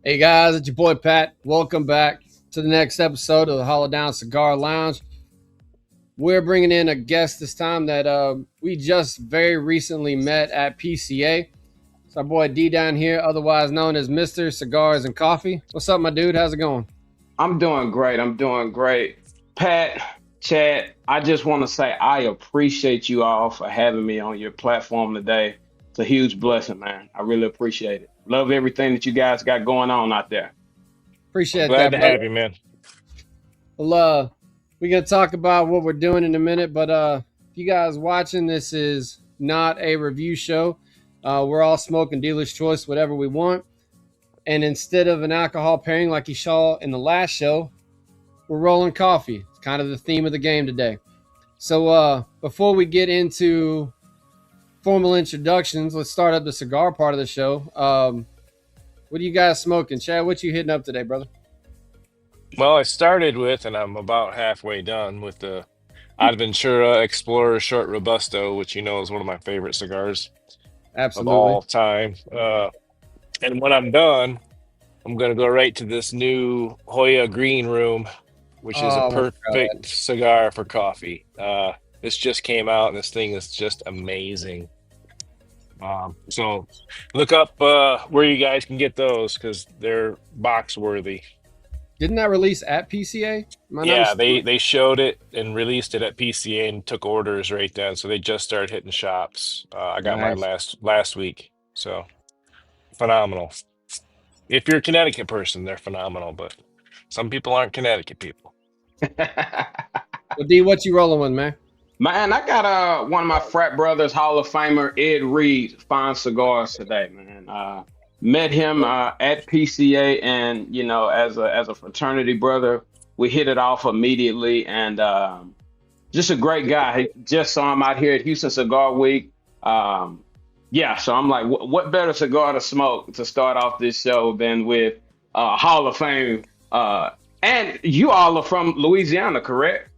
Hey guys, it's your boy Pat. Welcome back to the next episode of the Hollow Down Cigar Lounge. We're bringing in a guest this time that we just very recently met at PCA. It's our boy D down here, otherwise known as Mr. Cigars and Coffee. What's up, my dude? How's it going? I'm doing great. I'm doing great. Pat, Chad, I just want to say I appreciate you all for having me on your platform today. It's a huge blessing, man. I really appreciate it. Love everything that you guys got going on out there. I'm Appreciate glad that, to brother. have you, man. Well, we're gonna talk about what we're doing in a minute, but if you guys watching, this is not a review show. We're all smoking dealer's choice, whatever we want. And instead of an alcohol pairing like you saw in the last show, we're rolling coffee. It's kind of the theme of the game today. So before we get into formal introductions, let's start up the cigar part of the show. What are you guys smoking? Chad, what you hitting up today, brother? Well, I started with, and I'm about halfway done with the Adventura Explorer Short Robusto, which you know is one of my favorite cigars of Absolutely. all time. And when I'm done, I'm going to go right to this new Hoya Green Room, which is a Oh, I want to try perfect that. cigar for coffee. This just came out, and this thing is just amazing. So look up where you guys can get those because they're box worthy. Didn't that release at PCA? Am I not Yeah, mistaken? they showed it and released it at PCA and took orders right then. So they just started hitting shops. I got mine Nice. last week. So phenomenal. If you're a Connecticut person, they're phenomenal, but some people aren't Connecticut people. Well, D, what you rolling with, man? Man, I got one of my frat brothers, Hall of Famer Ed Reed, fine cigars today, man. Met him at PCA, and as a fraternity brother, we hit it off immediately, and just a great guy. Just saw him out here at Houston Cigar Week. Um, yeah, so I'm like, what better cigar to smoke to start off this show than with Hall of Fame? And you all are from Louisiana, correct?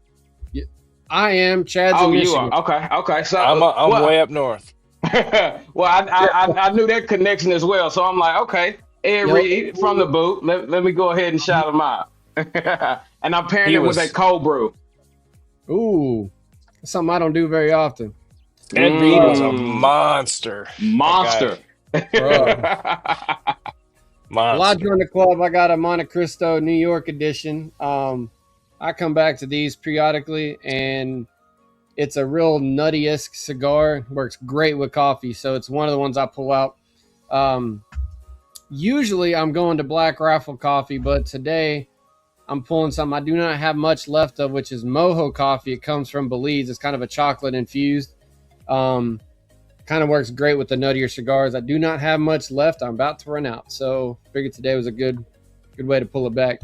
Yeah, I am. Chad's in Oh, you Michigan. are. Okay, okay. I'm So, I'm way up north. well, I knew that connection as well. So I'm like, okay, Ed Yep. Reed from the boot. Let me go ahead and shout him out. And I'm pairing He it with a was cold brew. Ooh, that's something I don't do very often. Ed Reed was a Mmm, monster. That guy, monster. Bro. Well, I monster. joined the club. I got a Monte Cristo New York edition. I come back to these periodically, and it's a real nutty-esque cigar. Works great with coffee, so it's one of the ones I pull out. Um, Usually, I'm going to Black Rifle Coffee, but today I'm pulling something I do not have much left of, which is Mojo Coffee. It comes from Belize. It's kind of a chocolate infused. Um, Kind of works great with the nuttier cigars. I do not have much left. I'm about to run out, so figured today was a good way to pull it back.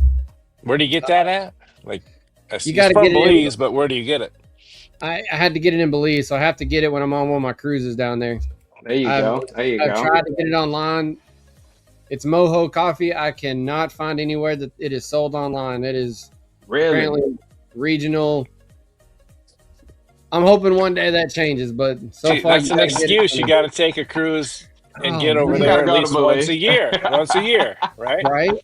Where do you get that at? Like, You it's got to from get it in. Belize, but where do you get it? I had to get it in Belize, so I have to get it when I'm on one of my cruises down there. There you I've go. There you I've go. tried to get it online. It's Mojo Coffee. I cannot find anywhere that it is sold online. It is Really? apparently regional. I'm hoping one day that changes, but so See, far that's you an got to get excuse. You it. got to take a cruise and Oh get over You man, there gotta at go to least once a Belize. year. Once a year, right? right?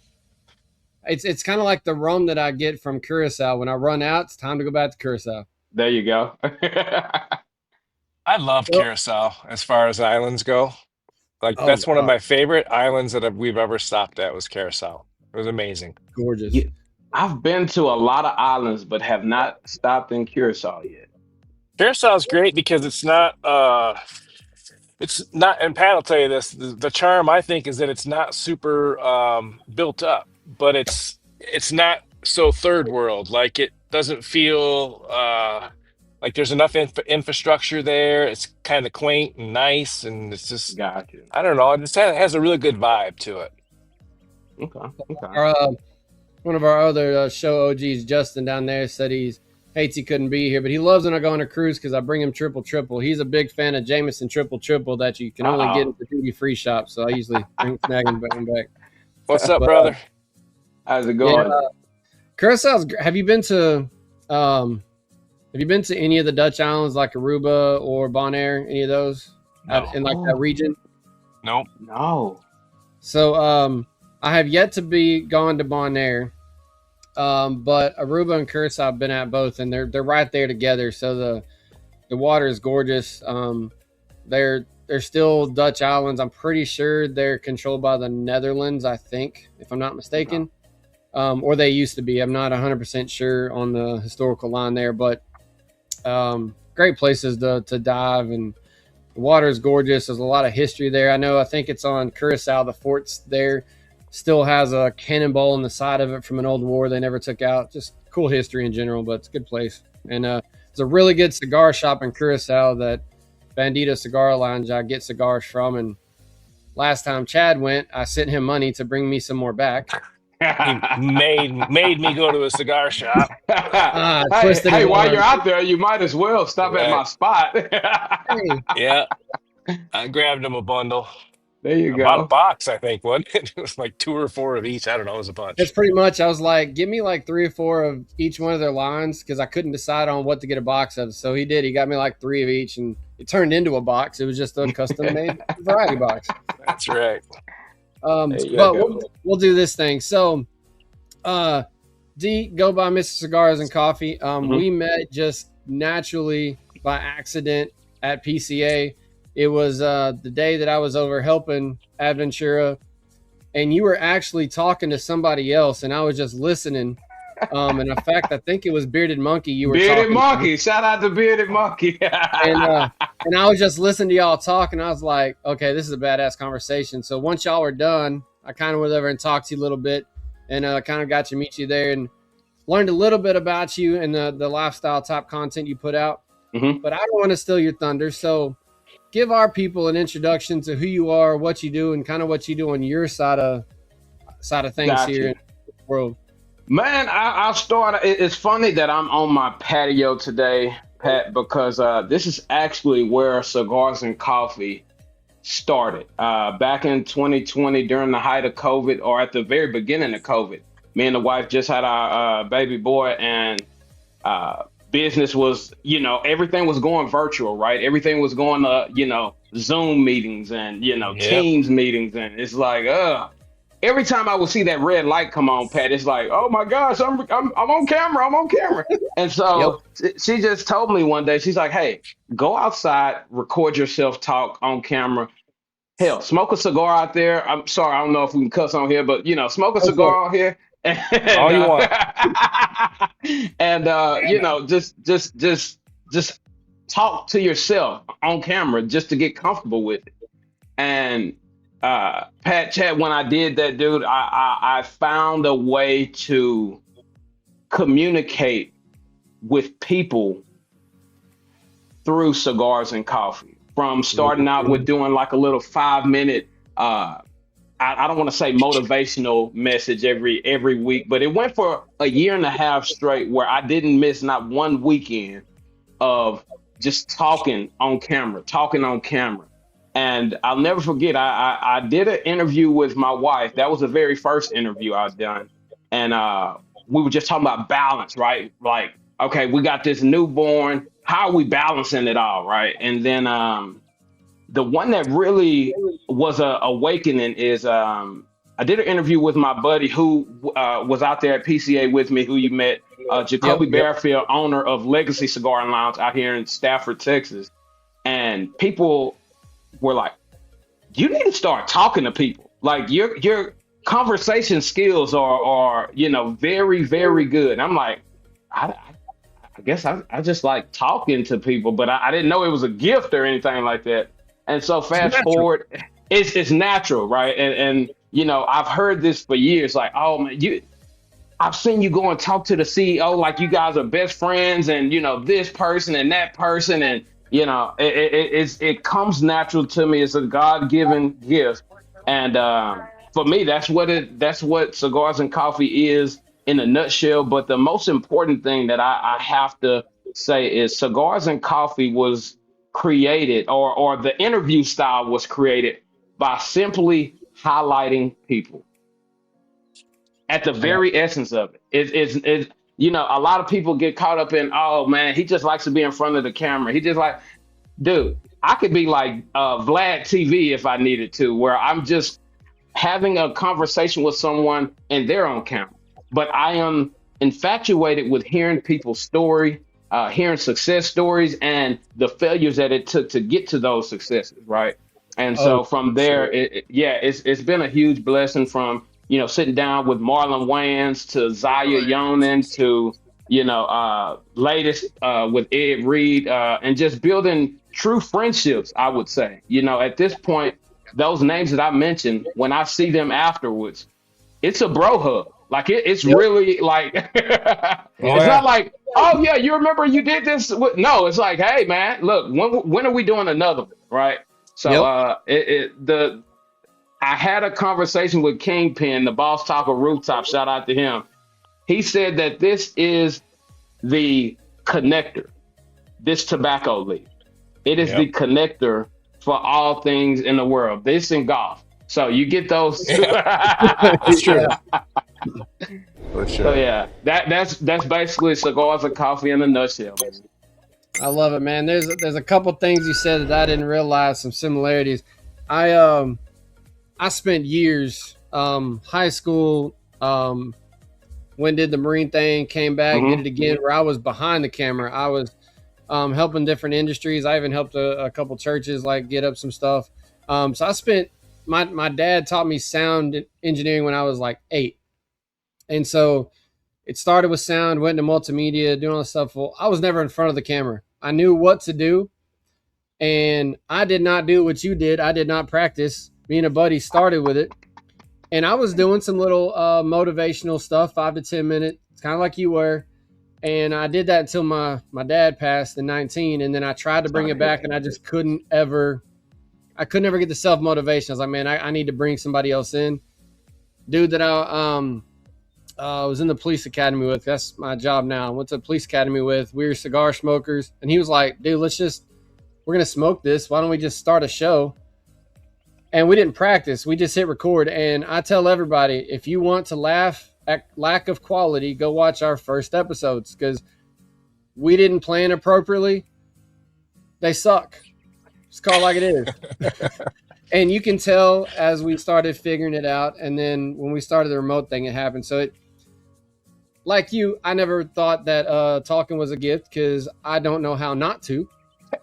It's kind of like the rum that I get from Curacao. When I run out, it's time to go back to Curacao. There you go. I love Well, Curacao as far as islands go. Like oh that's one of god, my favorite islands that we've ever stopped at was Curacao. It was amazing. gorgeous. You, I've been to a lot of islands, but have not stopped in Curacao yet. Curacao is great because it's not, and Pat will tell you this, the charm I think is that it's not super built up, but it's not so third world. Like it doesn't feel like there's enough infrastructure there. It's kind of quaint and nice, and it's just Got you. I don't know. It has a really good vibe to it. Okay. Okay. Our, one of our other show OGs, Justin, down there, said he hates he couldn't be here, but he loves when I go on a cruise because I bring him triple triple. He's a big fan of Jameson triple triple that you can only get Uh at the duty free shop. So I usually bring snag him back. What's up, oh. But brother? How's it yeah, going? Curaçao's. Um, have you been to any of the Dutch islands like Aruba or Bonaire? Any of those No, in like that Oh region? nope. no. So I have yet to be gone to Bonaire, but Aruba and Curacao I've been at both, and they're right there together. So the water is gorgeous. They're still Dutch islands. I'm pretty sure they're controlled by the Netherlands. I think, if I'm not mistaken, or they used to be. I'm not 100% sure on the historical line there, but great places to dive, and the water is gorgeous. There's a lot of history there. I think it's on Curacao. The forts there still has a cannonball on the side of it from an old war they never took out. Just cool history in general, but it's a good place. And it's a really good cigar shop in Curacao that Bandito Cigar Lounge I get cigars from. And last time Chad went, I sent him money to bring me some more back. He made me go to a cigar shop. Twisted Hey, his while you're arm. out there, you might as well stop at Right. my spot. Hey, Yeah. I grabbed him a bundle. There you About a go. box, I think, wasn't it? It was like 2 or 4 of each. I don't know. It was a it's bunch. pretty much. I was like, give me like 3 or 4 of each one of their lines because I couldn't decide on what to get a box of. So he did. He got me like 3 of each, and it turned into a box. It was just a custom made variety box. That's right. There you But go. we'll do this thing. So, D, go by Mr. Cigars and Coffee. Mhm. We met just naturally by accident at PCA. It was the day that I was over helping Adventura, and you were actually talking to somebody else, and I was just listening. And in fact, I think it was Bearded Monkey you were Bearded talking to, Monkey. Shout out to Bearded Monkey. and I was just listening to y'all talk, and I was like, okay, this is a badass conversation. So once y'all were done, I kind of went over and talked to you a little bit, and kind of got to meet you there, and learned a little bit about you and the lifestyle type content you put out. Mhm. But I don't want to steal your thunder, so give our people an introduction to who you are, what you do, and kind of what you do on your side of things here Gotcha. in the world. Man, I'll start. It's funny that I'm on my patio today, Pat, because this is actually where Cigars and Coffee started. Back in 2020, during the height of COVID, or at the very beginning of COVID, me and the wife just had our baby boy, and uh, business was, everything was going virtual, right? Everything was going to, Zoom meetings and, Yep. Teams meetings. And it's like, every time I would see that red light come on, Pat, it's like, oh my gosh, I'm on camera, I'm on camera. And Yep. so she just told me one day, she's like, hey, go outside, record yourself talk on camera. Hell, smoke a cigar out there. I'm sorry, I don't know if we can cuss on here, but smoke a Go for it. cigar out here, and All you want. and just talk to yourself on camera just to get comfortable with it. And Pat Chat, when I did that, dude, I found a way to communicate with people through cigars and coffee. From starting out with doing like a little 5 minute, I don't want to say motivational message every week, but it went for a year and a half straight where I didn't miss not one weekend of just talking on camera. And I'll never forget, I did an interview with my wife. That was the very first interview I've done. And we were just talking about balance, right? Like, okay, we got this newborn. How are we balancing it all, right? And then the one that really was a awakening is I did an interview with my buddy who was out there at PCA with me, who you met, Yep. Jacoby Bearfield, owner of Legacy Cigar and Lounge out here in Stafford, Texas. And people were like, "You need to start talking to people. Like your conversation skills are very very good." And I'm like, I guess I just like talking to people, but I didn't know it was a gift or anything like that. And so It's fast natural. forward, it's natural, right? And I've heard this for years, like, oh man, I've seen you go and talk to the CEO like you guys are best friends, and this person and that person, and it comes natural to me. It's a God given gift, and for me, that's what cigars and coffee is in a nutshell. But the most important thing that I have to say is cigars and coffee was created, or the interview style was created by simply highlighting people at the I got very essence of it. A lot of people get caught up in, oh man, he just likes to be in front of the camera. He just like, dude, I could be like Vlad TV if I needed to, where I'm just having a conversation with someone and they're on camera, but I am infatuated with hearing people's story, hearing success stories and the failures that it took to get to those successes, right? And Oh, so from there, sure. yeah, it's been a huge blessing from sitting down with Marlon Wayans to Zaya Yonan to latest with Ed Reed, and just building true friendships. I would say, at this point, those names that I mentioned, when I see them afterwards, it's a bro hug. Like it's Yep. really like Oh it's yeah. not like, oh yeah, you remember you did this no, it's like, hey man, look, when are we doing another one, right? So Yep. the I had a conversation with Kingpin, the boss talker rooftop, shout out to him. He said that this is the connector, this tobacco leaf. It is Yep. the connector for all things in the world. This and golf. So you get those two. Yeah. That's true. Yeah, For So sure. yeah, that's basically cigars and coffee in a nutshell, man. I love it, man. There's a couple things you said that I didn't realize, some similarities. I I spent years, high school, when did the Marine thing, came back, did Hmm. it again, where I was behind the camera. I was helping different industries. I even helped a couple churches like get up some stuff. So I spent my dad taught me sound engineering when I was like 8, and so it started with sound, went into multimedia, doing all this stuff. Well, I was never in front of the camera. I knew what to do, and I did not do what you did. I did not practice. Me and a buddy started with it, and I was doing some little motivational stuff, 5 to 10 minutes, kind of like you were. And I did that until my dad passed in 19, and then I tried to bring Sorry it to hear back, that. and I could never get the self motivation. I was like, man, I need to bring somebody else in. Dude that I was in the police academy with. That's my job now. I went to the police academy with. We were cigar smokers, and he was like, dude, we're gonna smoke this. Why don't we just start a show? And we didn't practice. We just hit record. And I tell everybody, if you want to laugh at lack of quality, go watch our first episodes, because we didn't plan appropriately. They suck. Just call it like it is. And you can tell as we started figuring it out. And then when we started the remote thing, it happened. So like you, I never thought that talking was a gift, because I don't know how not to.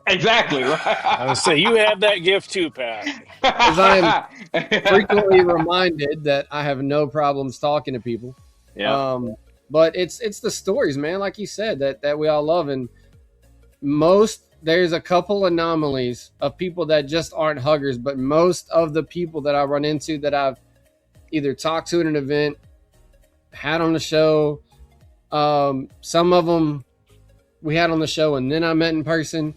Exactly. I would say you have that gift too, Pat. Because I am frequently reminded that I have no problems talking to people. Yeah. But it's the stories, man, like you said, that we all love. And there's a couple anomalies of people that just aren't huggers, but most of the people that I run into that I've either talked to at an event, had on the show, some of them we had on the show and then I met in person.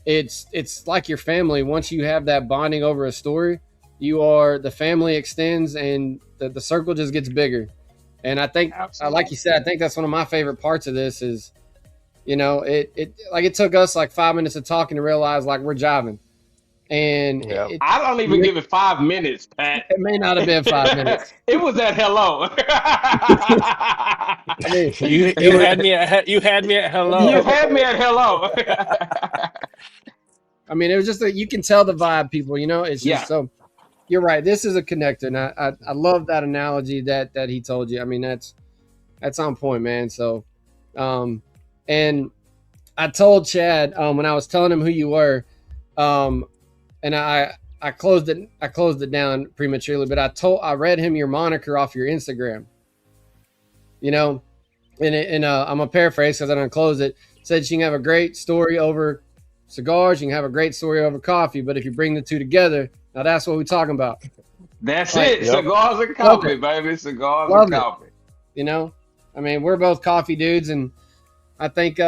It's like your family. Once you have that bonding over a story, the family extends, and the circle just gets bigger. And I think, like you said, I think that's one of my favorite parts of this is, it took us like 5 minutes of talking to realize like we're jiving. And Yeah. I don't even give it 5 minutes, Pat. it may not have been 5 minutes. It was at hello. I mean, You had me at hello. You had me at hello. I mean, it was just you can tell the vibe, people. It's just Yeah. so. You're right. This is a connector, and I love that analogy that he told you. I mean, that's on point, man. So, and I told Chad when I was telling him who you were, and I closed it down prematurely, but I read him your moniker off your Instagram. And I'm a paraphrase because I don't close it. Said you can have a great story over cigars, you can have a great story over coffee, but if you bring the two together, now that's what we're talking about. That's Like, it. Yep. Cigars and coffee, baby. Cigars Love and it. coffee. I mean, we're both coffee dudes, and I think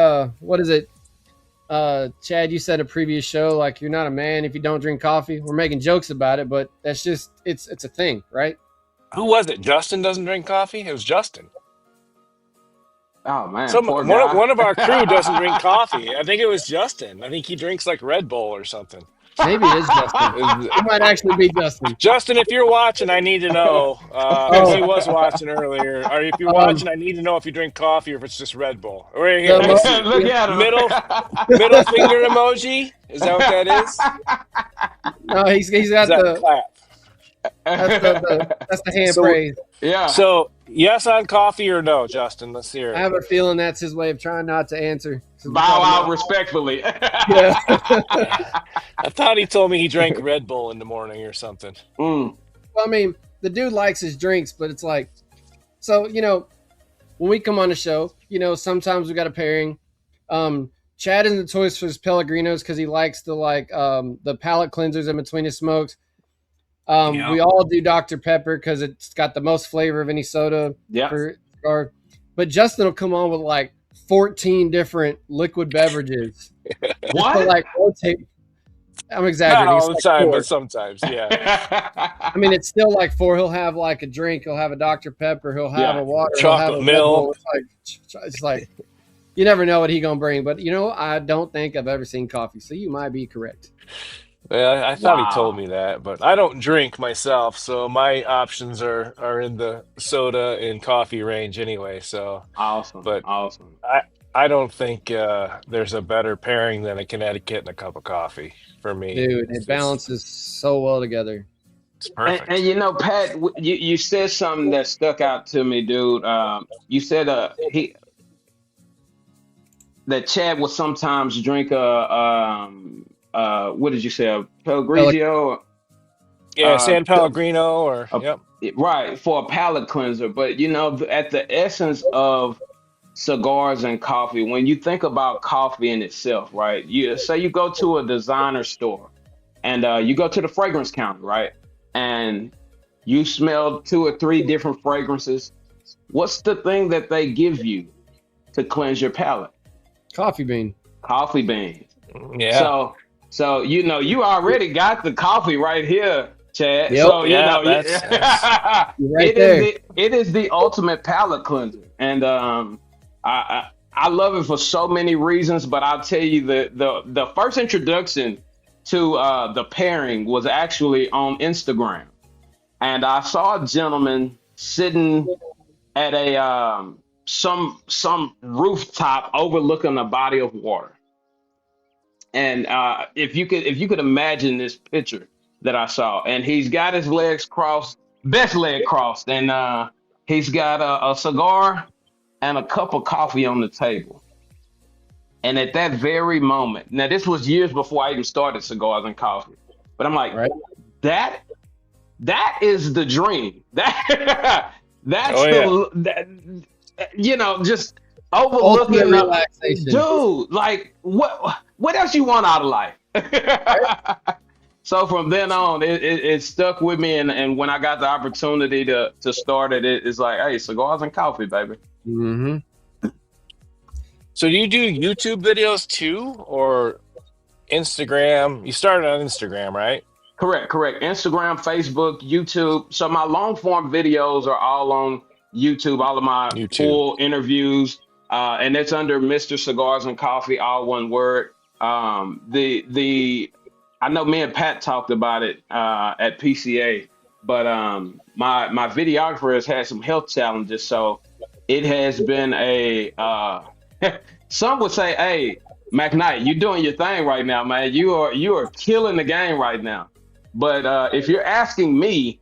what is it? Chad, you said a previous show, like you're not a man if you don't drink coffee. We're making jokes about it, but that's just it's a thing, right? Who was it? Justin doesn't drink coffee? It was Justin. Oh man, poor One guy. of our crew doesn't drink coffee. I think it was Justin. I think he drinks like Red Bull or something. Maybe it is Justin. It might actually be Justin. Justin, if you're watching, I need to know. Because he was watching earlier. Or if you're watching, I need to know if you drink coffee or if it's just Red Bull. Right here. The Let's see. Look at him. Middle finger emoji. Is that what that is? No, he's Is got that the clap? That's the hand So, praise. Yeah. so yes on coffee or no, Justin? Let's hear I it. have a feeling that's his way of trying not to answer. So we'll Bow probably out not. respectfully. Yeah. I thought he told me he drank Red Bull in the morning or something. Mm, Well, I mean, the dude likes his drinks, but it's like, so when we come on the show, sometimes we got a pairing. Chad is notorious for his Pellegrinos because he likes the palate cleansers in between his smokes. Yeah. We all do Dr. Pepper because it's got the most flavor of any soda yeah. for cigar. But Justin will come on with like 14 different liquid beverages. Just to What? like rotate. I'm Not exaggerating. all It's the like time, four. but sometimes, yeah. I mean, it's still like four. He'll have like a drink. He'll have a Dr. Pepper. He'll have Yeah. a water. Chocolate he'll have a Red Bull. milk. It's like you never know what he gonna bring. But I don't think I've ever seen coffee. So you might be correct. Yeah, I thought he told Wow. me that, but I don't drink myself, so my options are in the soda and coffee range anyway. So, Awesome. but Awesome. I don't think there's a better pairing than a Connecticut and a cup of coffee for me. Dude, It's it just balances so well together. it's And perfect. Pat, you said something that stuck out to me, dude. You said that Chad will sometimes drink what did you say, a Pellegrino? Yeah, Uh, San Pellegrino or a, yep. right, for a palate cleanser. But at the essence of cigars and coffee, when you think about coffee in itself, right? You say you go to a designer store and you go to the fragrance counter, right? And you smell two or three different fragrances. What's the thing that they give you to cleanse your palate? Coffee bean. Coffee beans. Yeah. So you already got the coffee right here, Chad. Yep. So Yeah, that's You're right there. it is the ultimate palate cleanser, and I love it for so many reasons. But I'll tell you the first introduction to the pairing was actually on Instagram, and I saw a gentleman sitting at a some rooftop overlooking a body of water. And if you could imagine this picture that I saw, and he's got his legs crossed, best leg crossed, and he's got a cigar and a cup of coffee on the table. And at that very moment, now this was years before I even started cigars and coffee, but I'm like, Right. that that is the dream. That that's oh yeah. just Ultimate overlooking relaxation. dude, like what else you want out of life? So from then on, it stuck with me, and when I got the opportunity to start it's like, hey, cigars and coffee, baby. Mm-hmm. So do you do YouTube videos too or Instagram? You started on Instagram, right? Correct. Instagram, Facebook, YouTube. So my long form videos are all on YouTube. All of my YouTube. full interviews, and it's under Mr. Cigars and Coffee, all one word. The I know me and Pat talked about it at PCA, but my videographer has had some health challenges, so it has been a some would say, hey, McKnight, you're doing your thing right now, man. You are killing the game right now. But if you're asking me,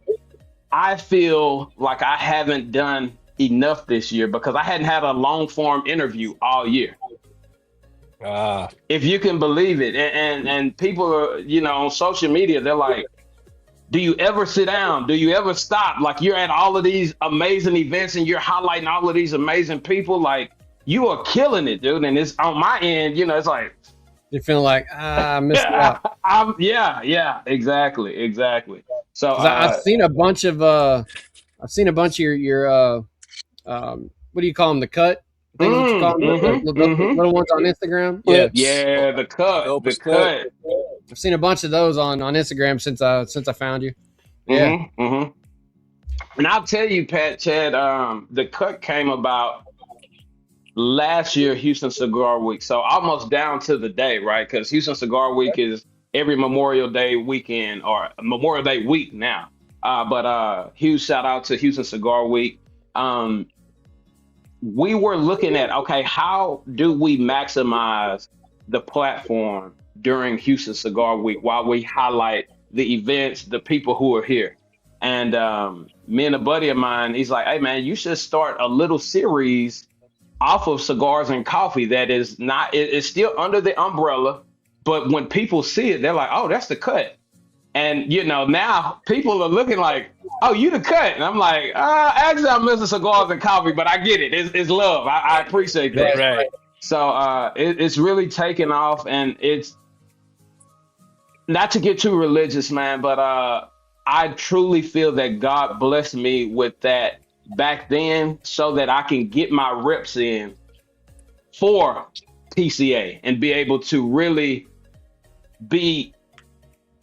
I feel like I haven't done enough this year because I hadn't had a long form interview all year. Ah, If you can believe it, and people are, on social media, they're like, do you ever sit down? Do you ever stop? Like, you're at all of these amazing events and you're highlighting all of these amazing people. Like, you are killing it, dude. And it's on my end, it's like, You're feeling like I missed out. yeah, exactly. So, 'Cause I've seen a bunch of your what do you call them? The cut things? What you call them? The little ones on Instagram? Yeah, clips. yeah, the Opus clip. cut. I've seen a bunch of those on Instagram since I found you. Yeah, hmm And I'll tell you, Chad, the cut came about last year, Houston Cigar Week. So almost down to the day, right? Because Houston Cigar Week is every Memorial Day weekend or Memorial Day week now. But huge shout out to Houston Cigar Week. We were looking at, okay, how do we maximize the platform during Houston Cigar Week while we highlight the events, the people who are here? And me and a buddy of mine, he's like, "Hey man, you should start a little series off of Cigars and Coffee that is not it's still under the umbrella, but when people see it, they're like, oh, that's the cut." And now people are looking like, "Oh, you the cut." And I'm like, actually I'm Mr. Cigars and Coffee, but I get it. It's love. I appreciate that. Right. So it's really taken off, and it's not to get too religious, man, but I truly feel that God blessed me with that back then so that I can get my reps in for PCA and be able to really be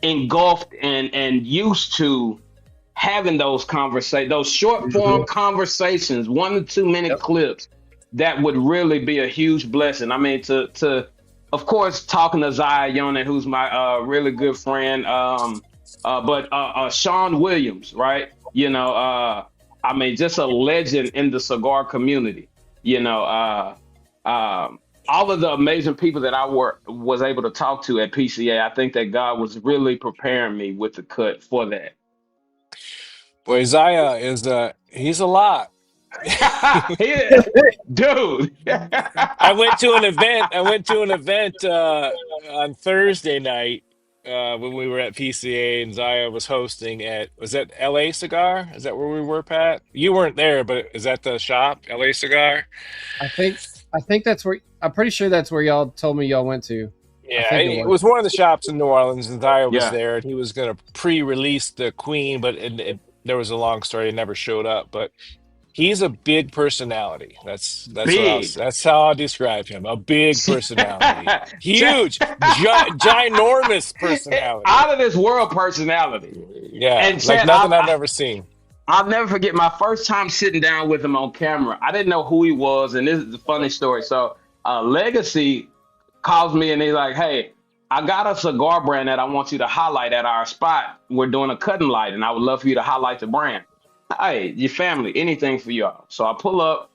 engulfed and used to having those conversations, those short form conversations, 1 to 2 minute clips that would really be a huge blessing. I mean, to of course, talking to Zaya Yona, who's my really good friend, but Sean Williams, right? I mean, just a legend in the cigar community. All of the amazing people that I was able to talk to at PCA, I think that God was really preparing me with the cut for that. Well, Isaiah he's a lot. Dude. I went to an event on Thursday night when we were at PCA, and Zaya was hosting was that LA Cigar? Is that where we were, Pat? You weren't there, but is that the shop, LA Cigar? I think that's where, I'm pretty sure that's where y'all told me y'all went to. Yeah, it was one of the shops in New Orleans, and Zaya was Yeah. there, and he was going to pre-release the Queen, but there was a long story. It never showed up, but he's a big personality. That's Big. that's how I describe him. A big personality, huge, ginormous personality, Out of this world personality. Yeah, And like Chad, nothing I've ever seen. I'll never forget my first time sitting down with him on camera. I didn't know who he was, and this is a funny story. So, Legacy calls me and he's like, "Hey, I got a cigar brand that I want you to highlight at our spot. We're doing a cutting light, and I would love for you to highlight the brand. Hey, your family, anything for y'all." So I pull up,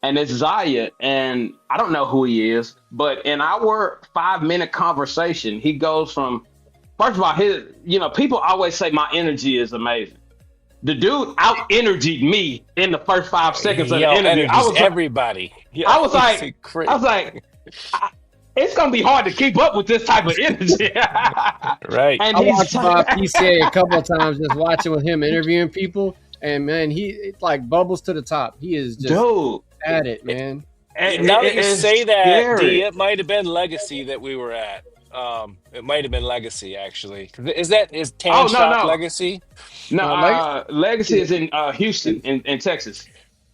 and it's Zaya, and I don't know who he is, but in our 5-minute conversation, he goes from, first of all, people always say my energy is amazing. The dude out energied me in the first 5 seconds of the interview. I was everybody. I was like, it's gonna be hard to keep up with this type of energy. Right. And I watched my PCA a couple of times, just watching with him interviewing people, and man, it like bubbles to the top. He is just at it, man. Now that you say that, D, it might have been Legacy that we were at. It might have been Legacy, actually. Is Tan Shop Legacy? No, Legacy is in Houston, in Texas.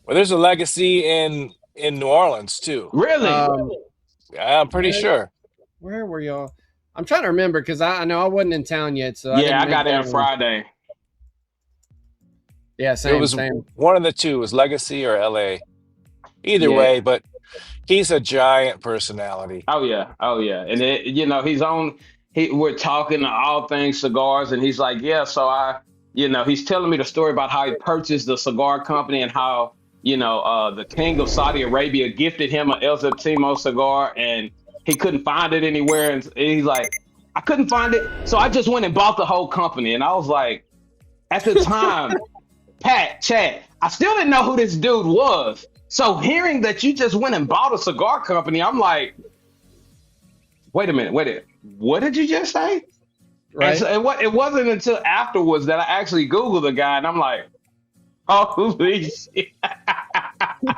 Well, there's a Legacy in New Orleans too. Really? I'm pretty sure. Where were y'all? I'm trying to remember because I know I wasn't in town yet. So I got there Friday. Yeah, same. It was one of the two. It was Legacy or LA. Either way, but he's a giant personality. Oh yeah. And he's on. We're talking all things cigars, and he's like, yeah. So he's telling me the story about how he purchased the cigar company and how the king of Saudi Arabia gifted him an El Septimo cigar, and he couldn't find it anywhere. And he's like, I couldn't find it, so I just went and bought the whole company. And I was like, at the time, Pat, Chad, I still didn't know who this dude was. So hearing that you just went and bought a cigar company, I'm like, wait a minute, what did you just say? Right. And so it wasn't until afterwards that I actually Googled the guy, and I'm like, holy shit.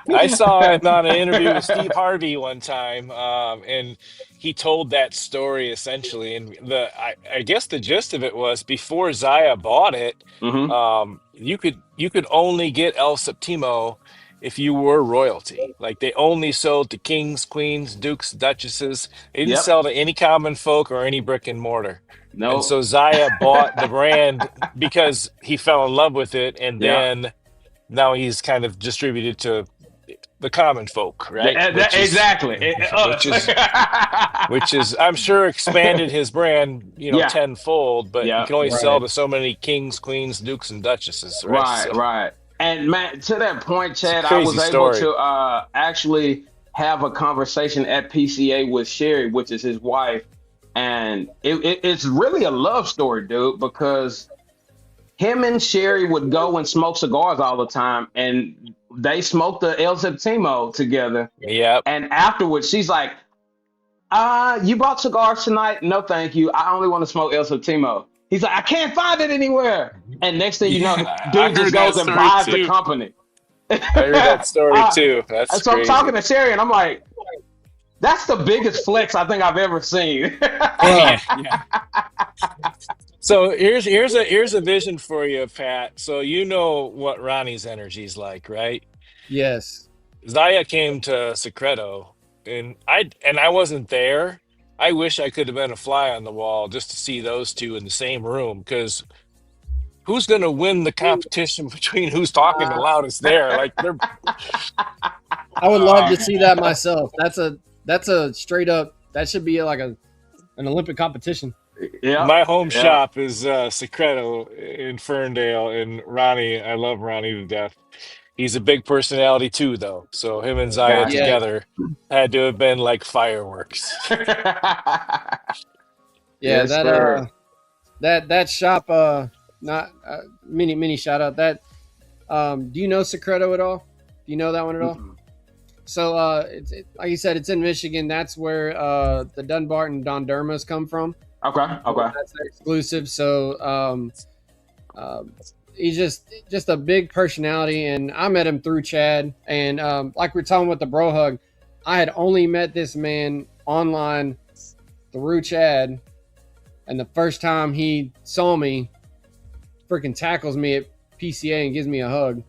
I saw him on an interview with Steve Harvey one time, and he told that story essentially. And I guess the gist of it was before Zaya bought it, you could only get El Septimo if you were royalty. Like they only sold to kings, queens, dukes, duchesses. They didn't sell to any common folk or any brick and mortar. No. And so Zaya bought the brand because he fell in love with it, and then now he's kind of distributed to the common folk, right? Exactly. Which is, I'm sure, expanded his brand, tenfold. But you can only sell to so many kings, queens, dukes, and duchesses. Right. And man, to that point, Chad, I was able to actually have a conversation at PCA with Sherry, which is his wife, and it's really a love story, dude, because him and Sherry would go and smoke cigars all the time, and they smoked the El Septimo together. Yep. And afterwards, she's like, you brought cigars tonight? No, thank you. I only want to smoke El Septimo. He's like, I can't find it anywhere. And next thing you know, Yeah, I dude just heard that goes and story buys the too. company. I heard that story Uh, too. That's so I'm talking crazy. to Sherry, and I'm like, that's the biggest flex I think I've ever seen. Well, Yeah. So here's a vision for you, Pat. So you know what Ronnie's energy's like, right? yes. Zaya came to Secreto, and I wasn't there. I wish I could have been a fly on the wall just to see those two in the same room, because who's going to win the competition between who's talking the loudest there? Like they're I would love uh, to see that myself. That's a straight up. That should be like an Olympic competition. Yeah, my home yeah, shop is Secreto in Ferndale, and Ronnie, I love Ronnie to death. He's a big personality too, though. So him and Zaya gotcha. Yeah, together had to have been like fireworks. yeah. Yes, That sir. that shop. Not mini shout out. That do you know Secreto at all? Do you know that one at all? Mm-mm. So like you said, it's in Michigan. That's where the Dunbarton Don Dermas come from. Okay, okay. That's their exclusive. So um, he's just a big personality, and I met him through Chad. And like we're talking with the bro hug, I had only met this man online through Chad, and the first time he saw me, freaking tackles me at PCA and gives me a hug.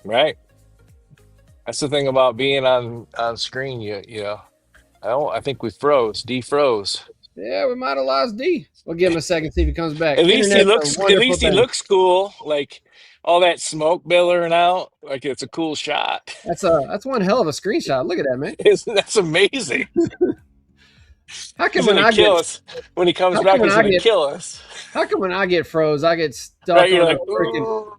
Right. That's the thing about being on screen. You know, I think we froze, defroze. Yeah, we might have lost D. We'll give him a second, see if he comes back. At least he Internet's a looks. At wonderful least he thing. looks cool. Like all that smoke billowing out. Like it's a cool shot. That's one hell of a screenshot. Look at that, man. That's amazing. How He's come when gonna I get kill us. When he comes how come back, when he's I gonna get kill us. how come when I get froze, I get Right? stuck You're on a like, freaking. oh.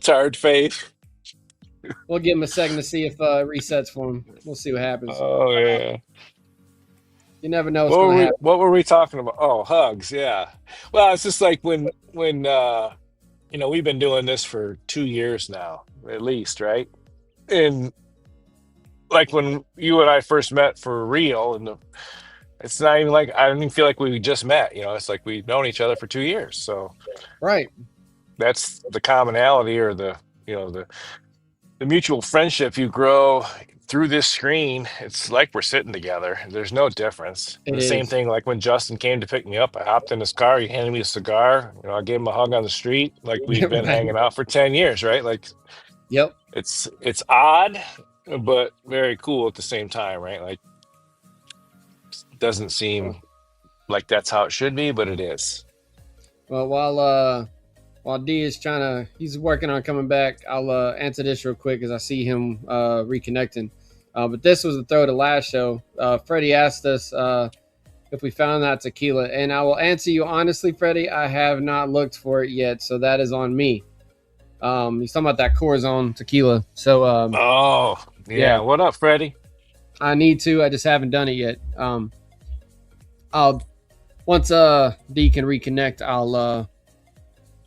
Tired face. We'll give him a second to see if it resets for him. We'll see what happens. Oh yeah. You never know what's going to happen. What were we talking about? Oh, hugs. Yeah. Well, it's just like when we've been doing this for 2 years now, at least, right? And like when you and I first met for real, and it's not even like I don't even feel like we just met. It's like we've known each other for 2 years. So Right. that's the commonality, or the mutual friendship you grow through this screen. It's like we're sitting together. There's no difference. It The same is. thing like when Justin came to pick me up. I hopped in his car. He handed me a cigar. I gave him a hug on the street. Like we'd been Right. hanging out for 10 years, right? Like Yep. it's odd, but very cool at the same time, right? Like doesn't seem like that's how it should be, but it is. Well, while D is he's working on coming back. I'll answer this real quick as I see him reconnecting. But this was the throw to last show. Freddie asked us if we found that tequila, and I will answer you honestly, Freddie. I have not looked for it yet, so that is on me. He's talking about that Corazon tequila. So Oh, yeah. yeah, What up, Freddie? I need to. I just haven't done it yet. I'll once D can reconnect,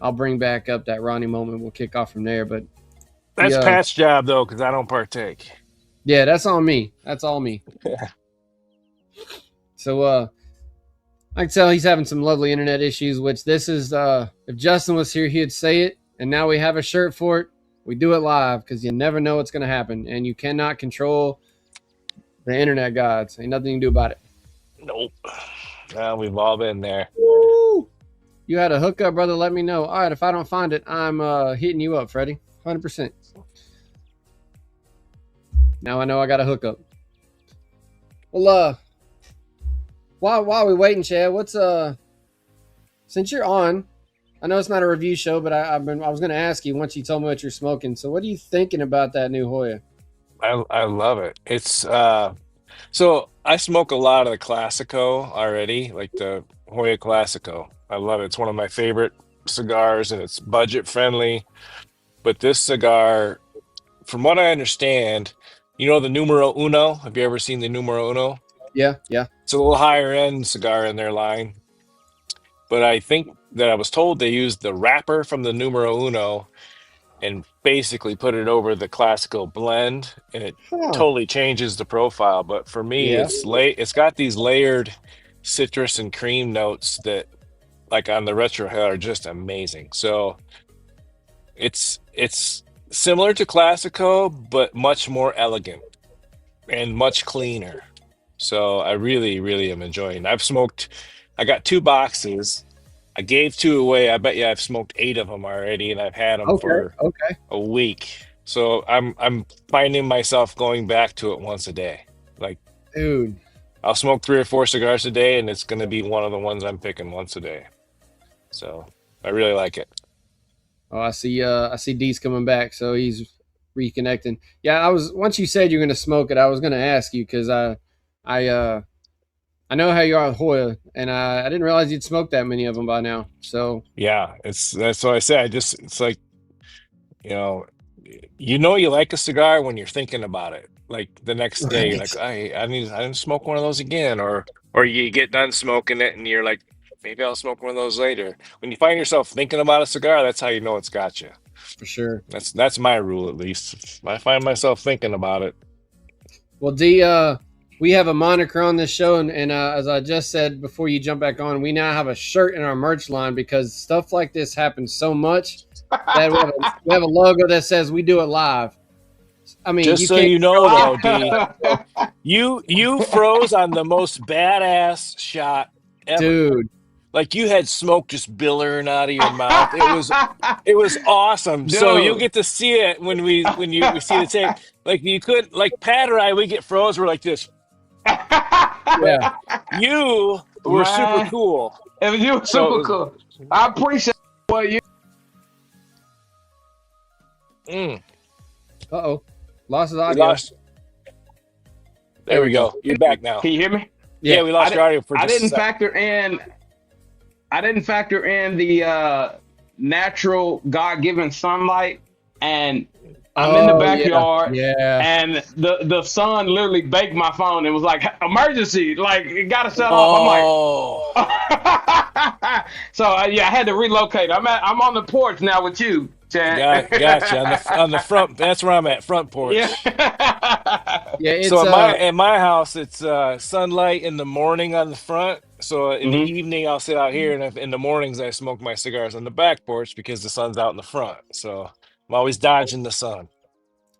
I'll bring back up that Ronnie moment. We'll kick off from there. But That's yeah, Pat's job though, because I don't partake. yeah, that's on me. That's all me. So I can tell he's having some lovely internet issues. Which this is if Justin was here, he'd say it. And now we have a shirt for it. We do it live because you never know what's going to happen, and you cannot control the internet gods. Ain't nothing you can do about it. Nope. Well, we've all been there. Woo! You had a hookup, brother. Let me know. All right, if I don't find it, I'm hitting you up, Freddie. 100%. Now I know I got a hookup. Well, while we waiting, Chad, what's since you're on, I know it's not a review show, but I was going to ask you once you told me what you're smoking. So, what are you thinking about that new Hoya? I love it. It's so I smoke a lot of the Classico already, like the Hoya Classico. I love it. It's one of my favorite cigars, and it's budget friendly. But this cigar, from what I understand, the Numero Uno. Have you ever seen the Numero Uno? Yeah, yeah. It's a little higher end cigar in their line. but I think that I was told they used the wrapper from the numero uno and basically put it over the classical blend, and it Huh. totally changes the profile. But for me, Yeah. it's got these layered citrus and cream notes that, like on the retro head, are just amazing. So it's similar to Classico, but much more elegant and much cleaner. So I really, really am enjoying. I got 2 boxes. I gave 2 away. I bet you I've smoked 8 of them already, and I've had them Okay. for Okay. a week. So I'm finding myself going back to it once a day. Like Dude. I'll smoke 3 or 4 cigars a day, and it's going to be one of the ones I'm picking once a day. So I really like it. Oh, I see D's coming back, so he's reconnecting. Yeah, once you said you're gonna smoke it, I was gonna ask you because I I know how you are with Hoya, and I didn't realize you'd smoked that many of them by now. So Yeah, that's what I say. It's like, you know, you like a cigar when you're thinking about it. Like the next day, you're right, like, I didn't smoke one of those again, or you get done smoking it and you're like, maybe I'll smoke one of those later. When you find yourself thinking about a cigar, that's how you know it's got you. for sure. That's my rule, at least. If I find myself thinking about it. Well, D, we have a moniker on this show, and as I just said before you jump back on, we now have a shirt in our merch line because stuff like this happens so much that we have a logo that says we do it live. I mean, Just you so can't you know, control though, D, it, you froze on the most badass shot ever. dude. Like you had smoke just billowing out of your mouth. It was awesome. So you'll Dude. get to see it when we see the tape. Like you could, like Pat or I, we get froze. We're like this, but Yeah, you were super Man, cool. you were So it super was. cool. I appreciate what you. Mm, oh, lost his we audio. lost. There There we we go. go. You're back now. Can you hear me? Yeah, Yeah, we lost your audio for I just a didn't sec. factor in. I didn't factor in the natural God-given sunlight, and I'm in the oh yeah, backyard, yeah. and the sun literally baked my phone. It was like emergency, like it got to set off. I'm like, Oh, so yeah, I had to relocate. I'm on the porch now with you, Chad. gotcha. On the front. That's where I'm at. Front Yeah. porch. Yeah, So it's at my house, it's sunlight in the morning on the front. So in the hmm evening, I'll sit out here, and in the mornings, I smoke my cigars on the back porch because the sun's out in the front. So I'm always dodging the sun.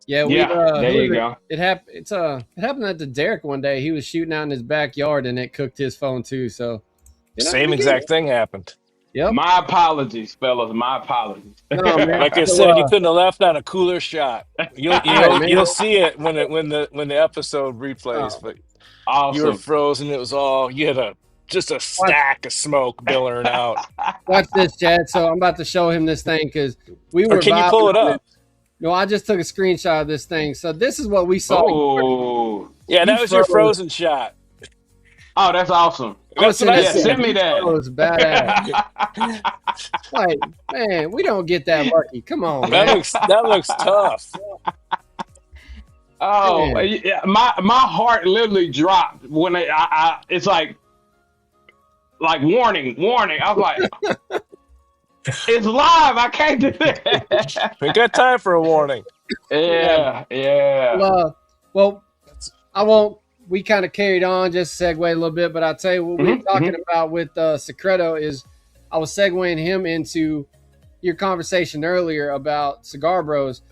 yeah, we Yeah, there who was you it? go. It happened at the Derek one day. He was shooting out in his backyard and it cooked his phone too. So, Same we get it. exact thing happened. Yep. My apologies, fellas. My apologies. No, man. Like I So said, you couldn't have left on a cooler shot. You'll right, you'll man. you'll see it when the episode replays. Oh, But you were Awesome. frozen. It was all you had just a watch stack of smoke billowing out. watch this, Chad. So I'm about to show him this thing because we Or were can you vibing pull it on it. up? No, I just took a screenshot of this thing. So this is what we saw. Oh, Yeah, You that was your froze. frozen shot. oh, that's awesome. I'm gonna That's what send I it Yeah, to said. send me you. that. Oh, it's badass. Like, man, we don't get that lucky. Come on, That man. looks tough. Oh, Man. yeah, my heart literally dropped when it's like warning, warning. I was like, it's live. I can't do that. We got time for a warning. Yeah. Well, I won't. We kind of carried on, just segue a little bit, but I'll tell you what we were talking about with Secreto is I was segueing him into your conversation earlier about Cigar Bros.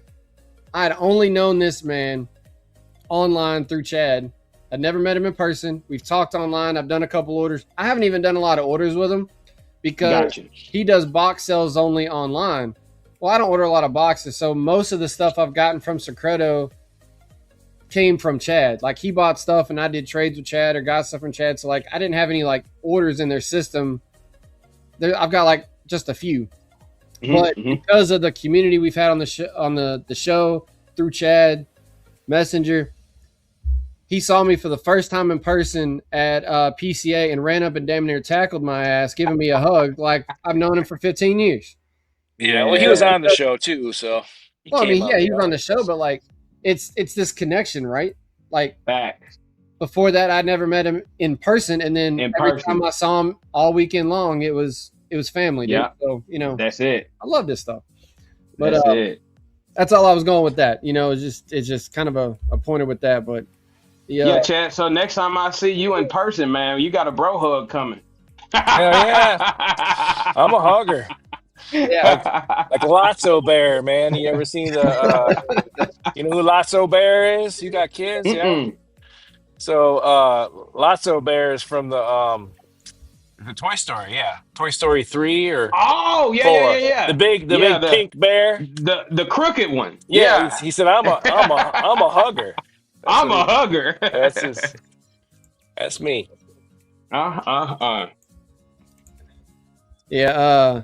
I had only known this man online through Chad. I'd never met him in person. We've talked online. I've done a couple orders. I haven't even done a lot of orders with him because Gotcha. he does box sales only online. Well, I don't order a lot of boxes, so most of the stuff I've gotten from Secreto came from Chad. Like he bought stuff and I did trades with Chad or got stuff from Chad. So like I didn't have any like orders in their system. I've got like just a few. But because of the community we've had on the show through Chad Messenger, he saw me for the first time in person at PCA and ran up and damn near tackled my ass, giving me a hug like I've known him for 15 years. Yeah, well, he was on the show too, so he Well, I came mean, up. yeah, he was on the show, but like it's this connection, right? Like Facts. before that, I'd never met him in person, and then In every time person. I saw him all weekend long, it was family, dude. Yeah, So that's it. I love this stuff. But That's it. that's all I was going with that. It's just kind of a pointer with that. But Yeah, yeah, Chad. So next time I see you in person, man, you got a bro hug coming. Hell yeah. I'm a hugger. yeah, Like Lotso Bear, man. You ever see you know who Lotso Bear is? You got kids, yeah? Mm-mm. So Lotso Bear is from the Toy Story, yeah. Toy Story 3 or Oh, yeah, yeah, yeah, 4. yeah. The Yeah, big pink bear. the crooked one. Yeah, Yeah. he said I'm a hugger. That's I'm what a he hugger. that's his that's me. uh. yeah.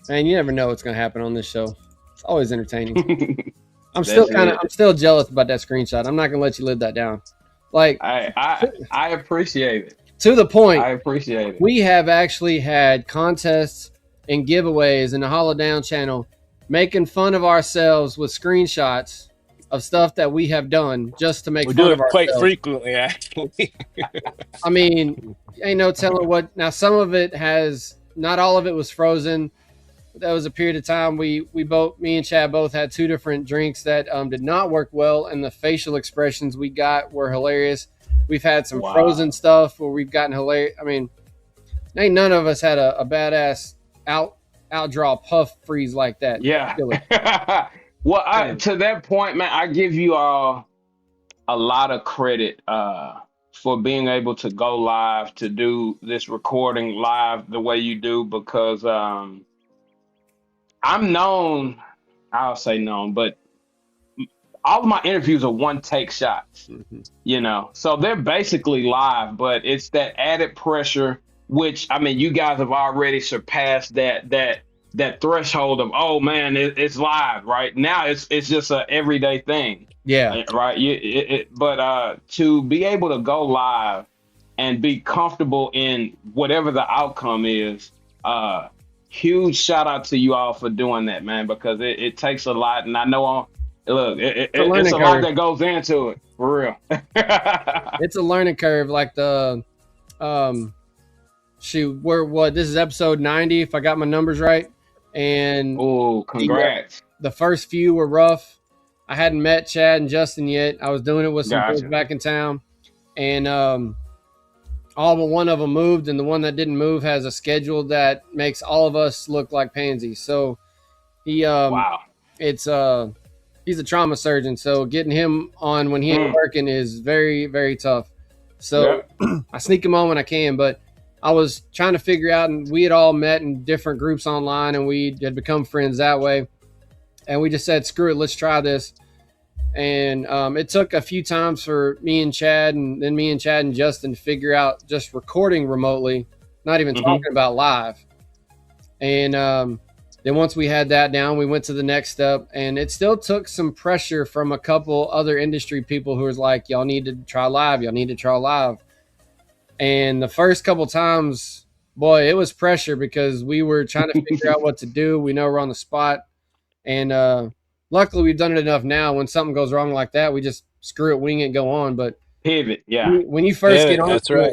Man, you never know what's gonna happen on this show. It's always entertaining. I'm still jealous about that screenshot. I'm not gonna let you live that down. Like I appreciate it. to the point, I appreciate it. we have actually had contests and giveaways in the Hollow Down channel, making fun of ourselves with screenshots of stuff that we have done just to make We fun do of it quite ourselves. frequently, actually. I mean, ain't no telling what. Now, some of it has, not all of it was frozen. That was a period of time me and Chad both had two different drinks that did not work well, and the facial expressions we got were hilarious. We've had some frozen stuff where we've gotten hilarious. I mean, ain't none of us had a badass outdraw puff freeze like that. Yeah. Well, to that point, man, I give you all a lot of credit for being able to go live, to do this recording live the way you do, because I'm known, I'll say known, but all of my interviews are one take shots, so they're basically live, but it's that added pressure, which, I mean, you guys have already surpassed that threshold of, oh man, it's live right now. It's just a everyday thing. Yeah. Right. But to be able to go live and be comfortable in whatever the outcome is, huge shout out to you all for doing that, man, because it takes a lot. And I know it's a lot that goes into it, for real. It's a learning curve. Like this is episode 90, if I got my numbers right. And oh, congrats. The first few were rough. I hadn't met Chad and Justin yet. I was doing it with some folks back in town, and all but one of them moved, and the one that didn't move has a schedule that makes all of us look like pansies. So he he's a trauma surgeon, so getting him on when he ain't working is very, very tough. So I sneak him on when I can, but I was trying to figure out, and we had all met in different groups online, and we had become friends that way. And we just said, screw it, let's try this. And it took a few times for me and Chad, and then me and Chad and Justin to figure out just recording remotely, not even talking about live. And then once we had that down, we went to the next step, and it still took some pressure from a couple other industry people who was like, y'all need to try live. Y'all need to try live. And the first couple times, boy, it was pressure because we were trying to figure out what to do. We know we're on the spot. And luckily we've done it enough now. When something goes wrong like that, we just screw it, wing it, go on. But pivot, when you first get on, that's right.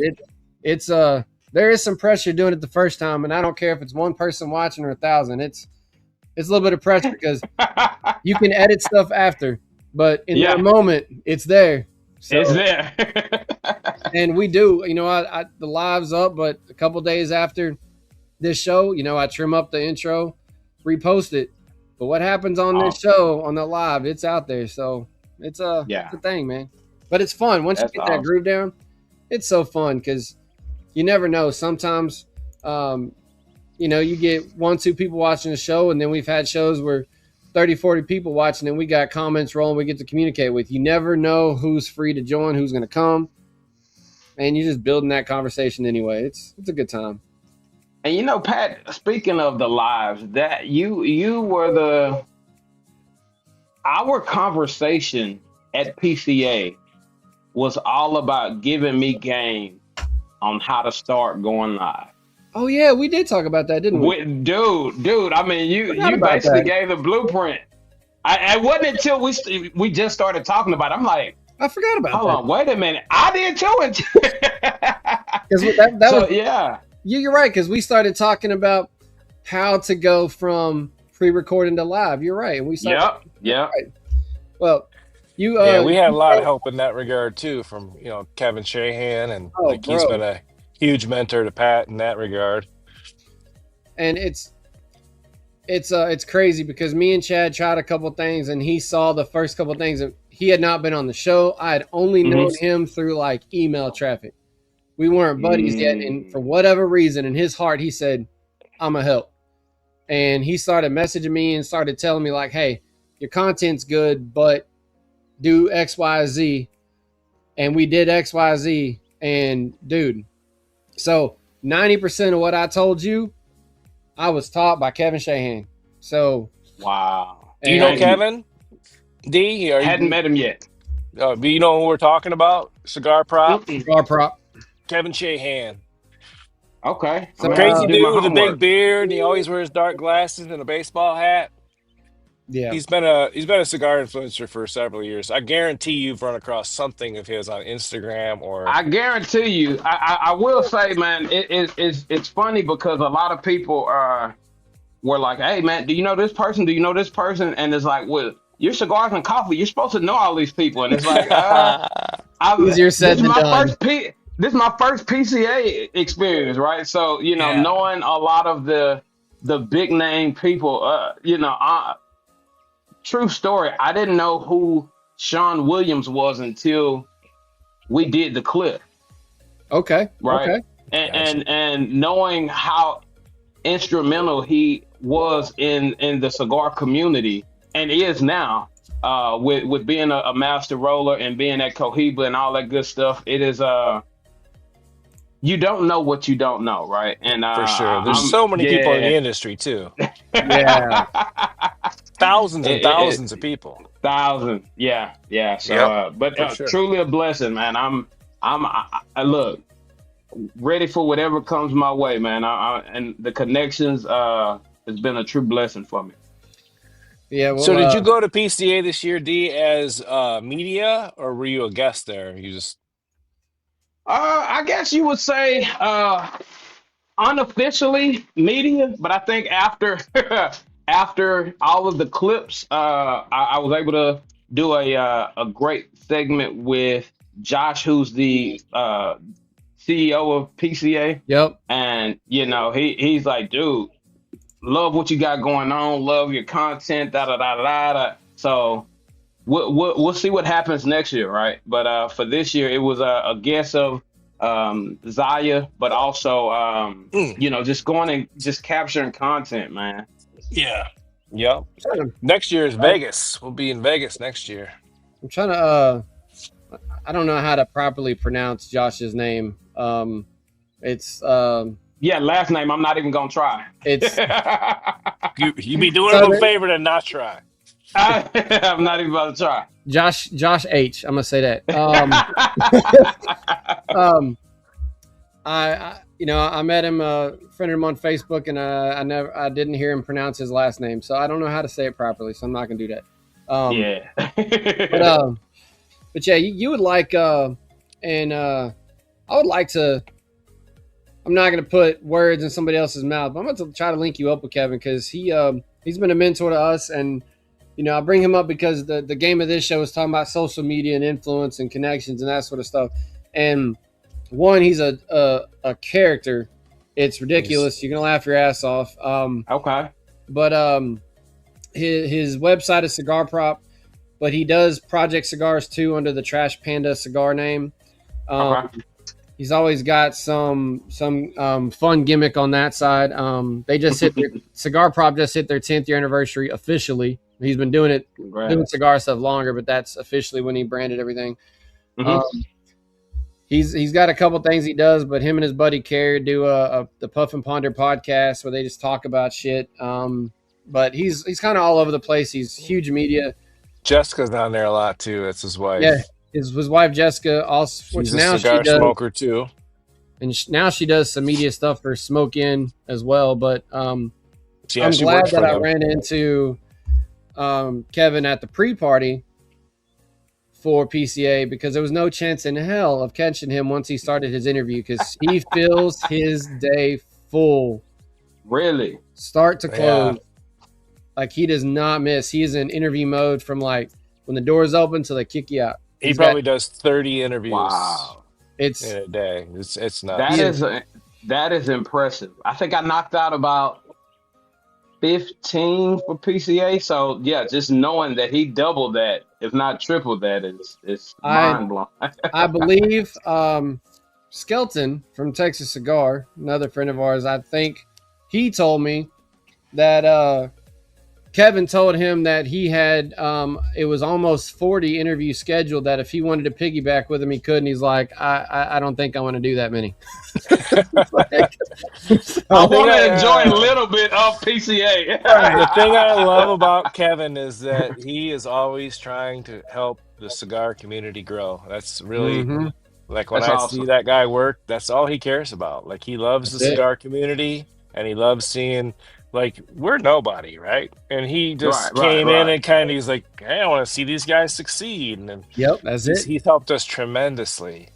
It's there is some pressure doing it the first time, and I don't care if it's one person watching or 1,000. It's a little bit of pressure because you can edit stuff after, but in that moment, it's there. So, it's there. And we do, the live's up, but a couple days after this show, I trim up the intro, repost it. But what happens on this show, on the live, it's out there. So it's a thing, man. But it's fun. Once you get that groove down, it's so fun because you never know. Sometimes, you get 1-2 people watching the show, and then we've had shows where 30-40 people watching, and we got comments rolling we get to communicate with. You never know who's free to join, who's going to come. And you're just building that conversation anyway. It's a good time. And Pat, speaking of the lives, that you were our conversation at PCA was all about giving me game on how to start going live. Oh yeah, we did talk about that, didn't we? Dude, I mean, you basically gave the blueprint. I wasn't until we just started talking about it. I'm like, I forgot about Hold that. on, wait a minute. I did too. Because that So was yeah. you're right. Because we started talking about how to go from pre-recording to live. You're right, and we started. Yep. That's Yep. right. Well, you Yeah, we had a you lot of wrote, help in that regard too, from Kevin Shahan, and oh, like he's been bro, a huge mentor to Pat in that regard. and it's crazy because me and Chad tried a couple things, and he saw the first couple things, and he had not been on the show. I had only known him through like email traffic. We weren't buddies yet, and for Mm. whatever reason, in his heart, he said, "I'm a help." And he started messaging me and started telling me like, "Hey, your content's good, but do X, Y, Z." And we did X, Y, Z. And dude, so 90% of what I told you, I was taught by Kevin Shahan. So, Wow. Do you know and Thank you. Kevin D? Are Hadn't you met him yet. do you know who we're talking about? Cigar prop, Mm-mm. Cigar Prop. Kevin Shahan. Okay. I'm So, gonna have to Crazy do my dude with a big homework. beard, and he always wears dark glasses and a baseball hat. yeah. He's been a cigar influencer for several years. I guarantee you've run across something of his on Instagram or I guarantee you. I will say, man, it's funny because a lot of people were like, "Hey, man, do you know this person? Do you know this person?" And it's like, "Well, you're Cigars and Coffee. You're supposed to know all these people." And it's like, Easier this said is than my done. this is my first PCA experience, right? So yeah, knowing a lot of the big name people, true story. I didn't know who Sean Williams was until we did the clip, Okay. right? Okay. And gotcha. knowing how instrumental he was in the cigar community and is now, with being a master roller and being at Cohiba and all that good stuff. It is you don't know what you don't know, right? And For sure. There's I'm so many people in the yeah. industry too. Yeah. Thousands and it, thousands of people. thousand, yeah, yeah. So, Yep, but for sure. truly a blessing, man. I look ready for whatever comes my way, man. And the connections has been a true blessing for me. Yeah. So Well, did you go to PCA this year, D, as media, or were you a guest there? You just I guess you would say unofficially media, but I think after after all of the clips, I was able to do a great segment with Josh, who's the CEO of PCA, yep. and he's like, dude, love what you got going on, love your content, da da da da da. So we'll see what happens next year, right? But for this year, it was a guess of Zaya, but also Mm, just going and just capturing content, man. yeah. Yep. I'm trying to, Next year is Vegas. We'll be in Vegas next year. I'm trying to I don't know how to properly pronounce Josh's name. It's Yeah, last name I'm not even gonna try. it's You be doing him a Southern favor to not try. I'm not even about to try. Josh H. I'm gonna say that. Um, I met him, friended him on Facebook, and I didn't hear him pronounce his last name, so I don't know how to say it properly, so I'm not gonna do that. Yeah. But but yeah, you would like, and I would like to. I'm not gonna put words in somebody else's mouth, but I'm going to try to link you up with Kevin because he's been a mentor to us, and I bring him up because the game of this show is talking about social media and influence and connections and that sort of stuff, and one, he's a character. It's He's ridiculous. You're gonna laugh your ass off. Okay. But his website is Cigar Prop, but he does Project Cigars too under the Trash Panda cigar name. Okay. He's always got some fun gimmick on that side. They just hit Cigar Prop just hit their 10th year anniversary officially. He's been doing Congrats. cigar stuff longer, but that's officially when he branded everything. Mhm. He's got a couple things he does, but him and his buddy Carrie do the Puff and Ponder podcast where they just talk about shit. But he's kind of all over the place. He's huge media. Jessica's on there a lot too. That's his Yeah, wife. his wife Jessica also, which She's a now she cigar does, smoker too. and now she does some media stuff for Smoke Inn as well. But She I'm actually glad works that for I them. ran into Kevin at the pre-party for PCA because there was no chance in hell of catching him once he started his interview because he fills his day full. Really? Start to close. Yeah. Like he does not miss. He's in interview mode from like when the doors open till they kick you out. He probably does 30 interviews Wow. in a day. It's That nuts. is that is impressive. I think I knocked out about 15 for PCA. So yeah, just knowing that he doubled that, if not tripled that, is mind blowing. I believe Skelton from Texas Cigar, another friend of ours, I think he told me that Kevin told him that he had it was almost 40 interviews scheduled, that if he wanted to piggyback with him he could, and he's like, I don't think I want to do that many. I want to enjoy a little bit of PCA. The thing I love about Kevin is that he is always trying to help the cigar community grow. That's really like when That's I awesome. see that guy work, that's all he cares about. Like he loves the cigar community and he loves seeing, like, we're nobody, right? And he just came in and kind of, he's like, hey, I want to see these guys succeed. And he's helped us tremendously.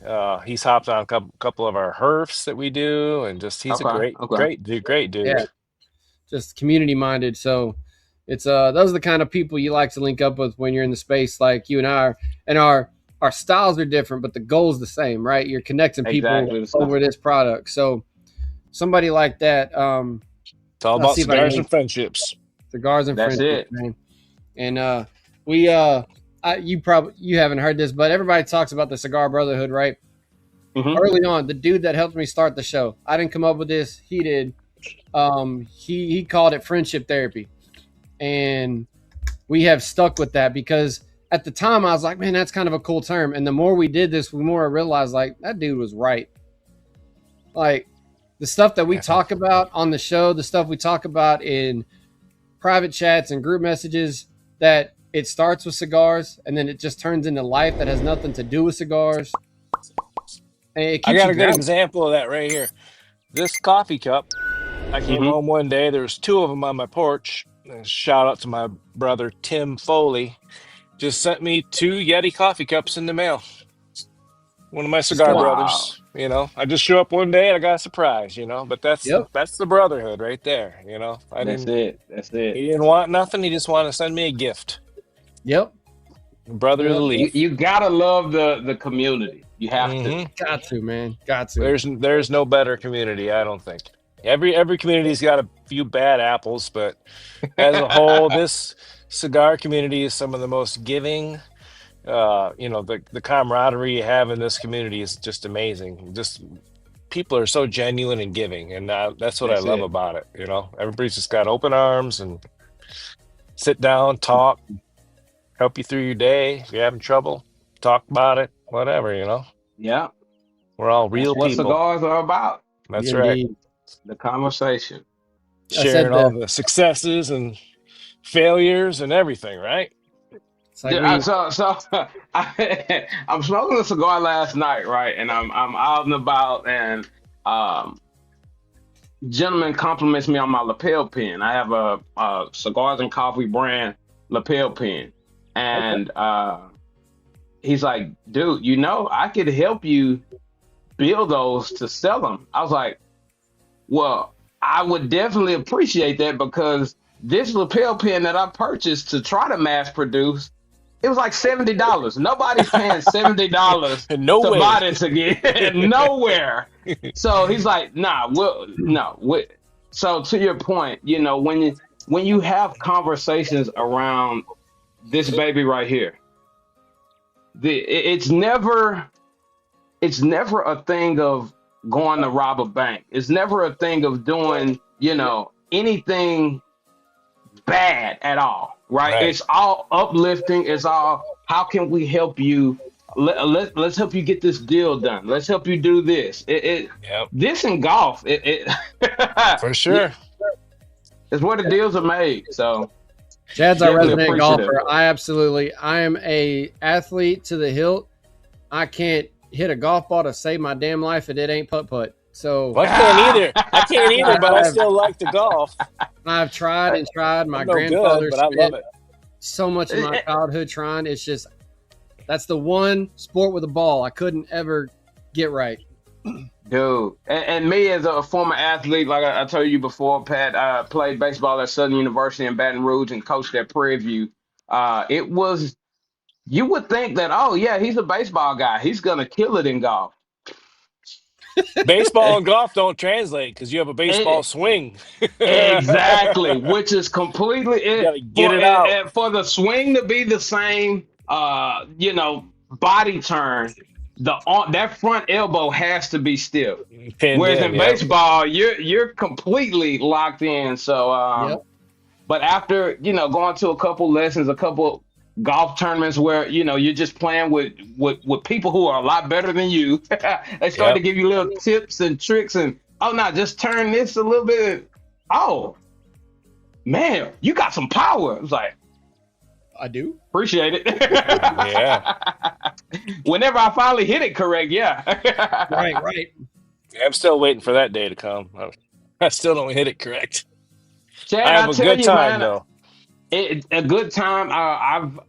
He's hopped on a couple of our herfs that we do, and just he's a great dude. Yeah, just community minded. So it's those are the kind of people you like to link up with when you're in the space, like you and I are. And our styles are different, but the goal's the same, right? You're connecting people over this product. So somebody like that, it's all about cigars and friendships. Cigars and friendships, man. And you haven't heard this, but everybody talks about the Cigar Brotherhood, right? Early on, the dude that helped me start the show, I didn't come up with this. He did. He called it friendship therapy, and we have stuck with that because at the time I was like, man, that's kind of a cool term. And the more we did this, the more I realized like that dude was right. Like the stuff that we talk about on the show, the stuff we talk about in private chats and group messages, that it starts with cigars and then it just turns into life that has nothing to do with cigars. I got a good example of that right here. This coffee cup, I came home one day, there was 2 of them on my porch. And shout out to my brother Tim Foley, just sent me 2 Yeti coffee cups in the mail. One of my cigar brothers, you know. I just show up one day and I got a surprise, you know. But that's the brotherhood right there, you know. That's it. He didn't want nothing. He just wanted to send me a gift. Brother of the leaf. You gotta love the community. You have to. Got to, man. Got to. There's no better community, I don't think. Every community's got a few bad apples, but as a whole, this cigar community is some of the most giving. You know, the camaraderie you have in this community is just amazing. Just people are so genuine and giving, and that's what I love about it. You know, everybody's just got open arms and sit down, talk, help you through your day. If you're having trouble, talk about it, whatever, you know. Yeah. We're all real people. What cigars are about. That's right. The conversation. Sharing all the successes and failures and everything, right? Like I'm smoking a cigar last night, right? And I'm out and about, and gentleman compliments me on my lapel pen. I have a Cigars and Coffe brand lapel pen, and he's like, dude, you know, I could help you build those to sell them. I was like, well, I would definitely appreciate that, because this lapel pen that I purchased to try to mass produce, it was like $70. Nobody's paying $70 to buy this again. Nowhere. So he's like, nah, no. So to your point, you know, when you have conversations around this baby right here, it's never a thing of going to rob a bank. It's never a thing of doing, you know, anything bad at all, right? It's all uplifting. It's all, how can we help you? Let's help you get this deal done. Let's help you do this. This and golf, for sure, it's where the deals are made. So Chad's our resident golfer. I am a athlete to the hilt. I can't hit a golf ball to save my damn life if it ain't putt-putt. So I can't either, but I still like to golf. I've tried and tried. My grandfather spent so much of my childhood trying. It's just, That's the one sport with a ball I couldn't ever get right. Dude, and me as a former athlete, like I told you before, Pat, I played baseball at Southern University in Baton Rouge and coached at Prairie View. It was, you would think that, oh yeah, he's a baseball guy. He's gonna kill it in golf. Baseball and golf don't translate because you have a baseball Eh, swing. You exactly, which is completely got it to get for it out. for the swing to be the same. Body turn. That front elbow has to be stiff. Pinned Whereas in, in yeah. baseball, you're completely locked in. So, Yep. but after going to a couple lessons, a couple golf tournaments where you're just playing with people who are a lot better than you, they start to Yep. give you little tips and tricks and oh no, just turn this a little bit. Oh man, you got some power. It's like I do. appreciate it. Yeah. Whenever I finally hit it correct, yeah. Right, right. I'm still waiting for that day to come. I still don't hit it correct. Chad, I I have a tell good you, time man. though. A good time.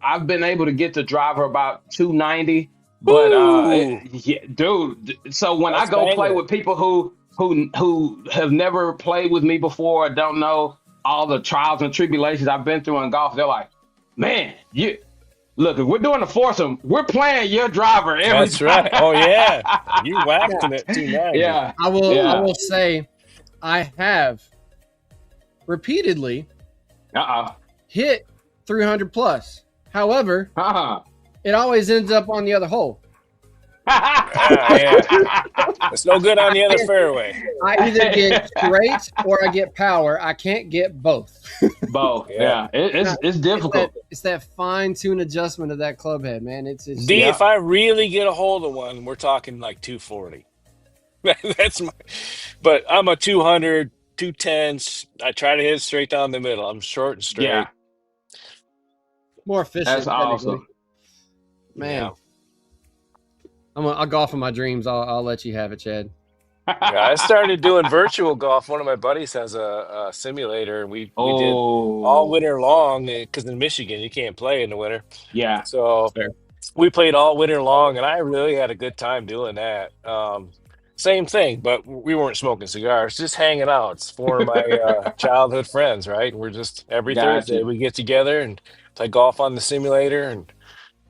I've been able to get the driver about 290, but Woo! yeah, dude. So when I That's go play banging it. with people who have never played with me before, or don't know all the trials and tribulations I've been through in golf, they're like, "Man, you look. If we're doing a foursome, we're playing your driver every That's right. time." Oh yeah. You Yeah. whacking it 290. Yeah, I will. I yeah. will say, I have repeatedly Uh hit 300 plus. However, uh. it always ends up on the other hole. Ah, yeah. It's no good on the other fairway. I either get straight or I get power. I can't get both. Both, Yeah. yeah. It's It's difficult. that fine tune adjustment of that club head, man. It's D, Yeah. if I really get a hold of one, we're talking like 240. That's my, but I'm a 200, 210s. I try to hit straight down the middle. I'm short and Yeah, straight. more that's efficient, technically. awesome. Man, Yeah. I'll golf in my dreams. I'll let you have it, Chad. Yeah, I started doing virtual golf. One of my buddies has a simulator, and we did all Oh, winter long because in Michigan you can't play in the winter. yeah. So Fair. we played all winter long, and I really had a good time doing that. Same thing, but we weren't smoking cigars, just hanging out. It's for my childhood friends, right? We're just every Got Thursday you. we get together and play golf on the simulator and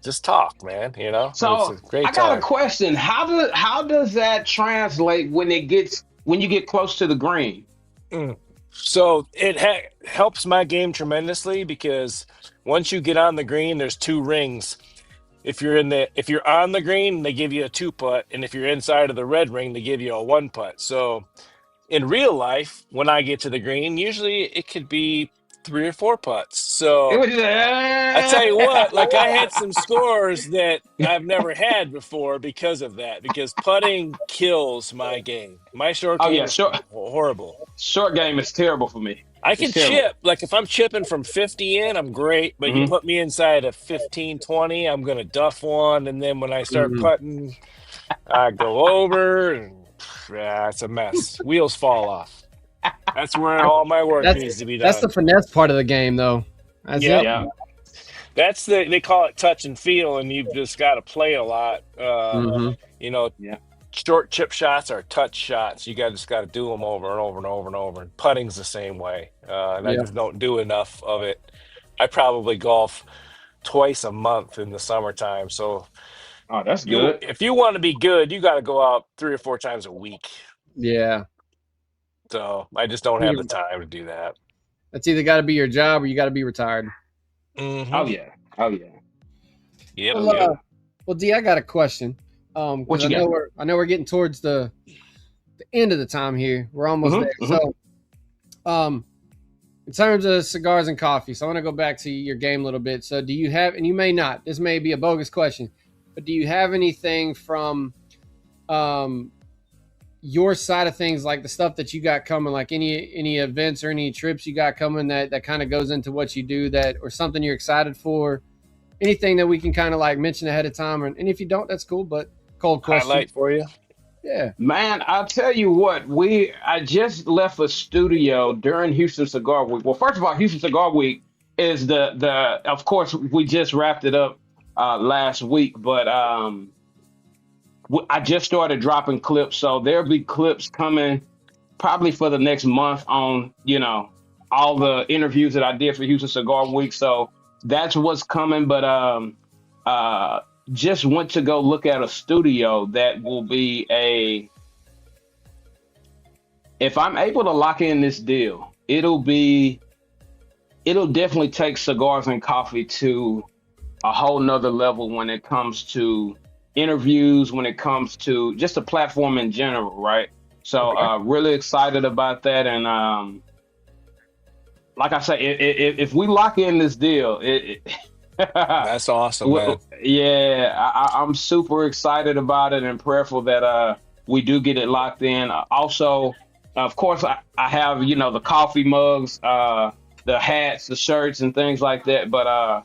just talk, man. It's a So great I got a time. question. How does that translate when you get close to the green? Mm. So it helps my game tremendously because once you get on the green, there's two rings. If you're on the green, they give you a two putt, and if you're inside of the red ring, they give you a one putt. So in real life, when I get to the green, usually it could be three or four putts. It So was just, I tell you what, like I had some scores that I've never had before because of that. Because putting kills my game. My short oh game yeah, is short horrible. short game is terrible for me. I It's can terrible. chip. Like if I'm chipping from 50 in, I'm great. But you Hmm. put me inside of 15, 20, I'm going to duff one. And then when I start Mhm. putting, I go over and yeah, it's a mess. Wheels fall off. That's where all my work That's needs to be that's the done. finesse part of the game, though. That's Yep. it. Yeah. They call it touch and feel, and you've just got to play a lot. Hmm. You know, Yeah. short chip shots are touch shots. You just got to do them over and over and over and over. And putting's the same way. And I Yeah. just don't do enough of it. I probably golf twice a month in the summertime. So Oh, that's good. if you want to be good, you got to go out 3 or 4 times a week. Yeah. So I just don't have the time to do that. That's either got to be your job or you got to be retired. Hmm. Oh yeah. Oh yeah. Yep. Oh Well, yeah. well, D, I got a question. What Because you got? I know we're getting towards the end of the time here. We're almost there. Hmm. So, in terms of cigars and coffee, so I want to go back to your game a little bit. So, do you have, and you may not, this may be a bogus question, but do you have anything from your side of things, like the stuff that you got coming, like any events or any trips you got coming that kind of goes into what you do, that or something you're excited for? Anything that we can kind of like mention ahead of time, and if you don't, that's cool. But cold question, Highlight for you. yeah. Man, I'll tell you what, I just left a studio during Houston Cigar Week. Well, first of all, Houston Cigar Week is the of course we just wrapped it up last week, but I just started dropping clips, so there'll be clips coming probably for the next month on, all the interviews that I did for Houston Cigar Week. So that's what's coming. But uh, just went to go look at a studio that will be if I'm able to lock in this deal, it'll definitely take Cigars and Coffee to a whole nother level when it comes to interviews, when it comes to just the platform in general, right? So really excited about that. And like I say, if we lock in this deal, That's awesome, man. yeah, I'm super excited about it and prayerful that we do get it locked in. Also, of course, I have, the coffee mugs, the hats, the shirts, and things like that. But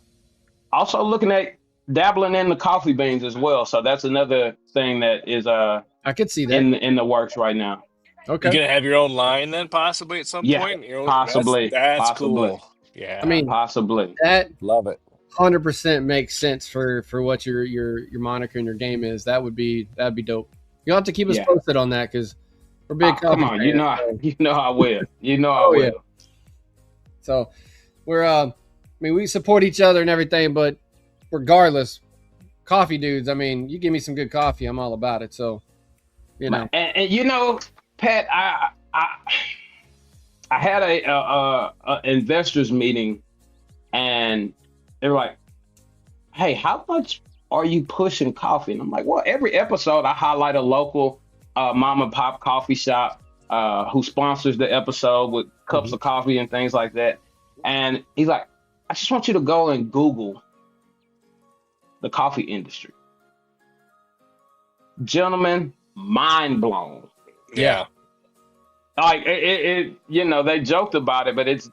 also looking at dabbling in the coffee beans as well. So that's another thing that is I could see that in the works right now. Okay. You're gonna have your own line then, possibly at some point. Possibly. That's cool. Yeah, I mean, possibly. That love it. 100% makes sense for what your moniker and your game is. That'd be dope. You'll have to keep us posted on that because we're big. Come on, fans, I will. I will. Yeah. So we're we support each other and everything, but regardless, coffee dudes. I mean, you give me some good coffee, I'm all about it. So and Pat, I had a investors meeting, and they're like, "Hey, how much are you pushing coffee?" And I'm like, "Well, every episode I highlight a local mom and pop coffee shop who sponsors the episode with cups of coffee and things like that." And he's like, "I just want you to go and Google the coffee industry." Gentlemen, mind blown. Yeah. Like it they joked about it, but it's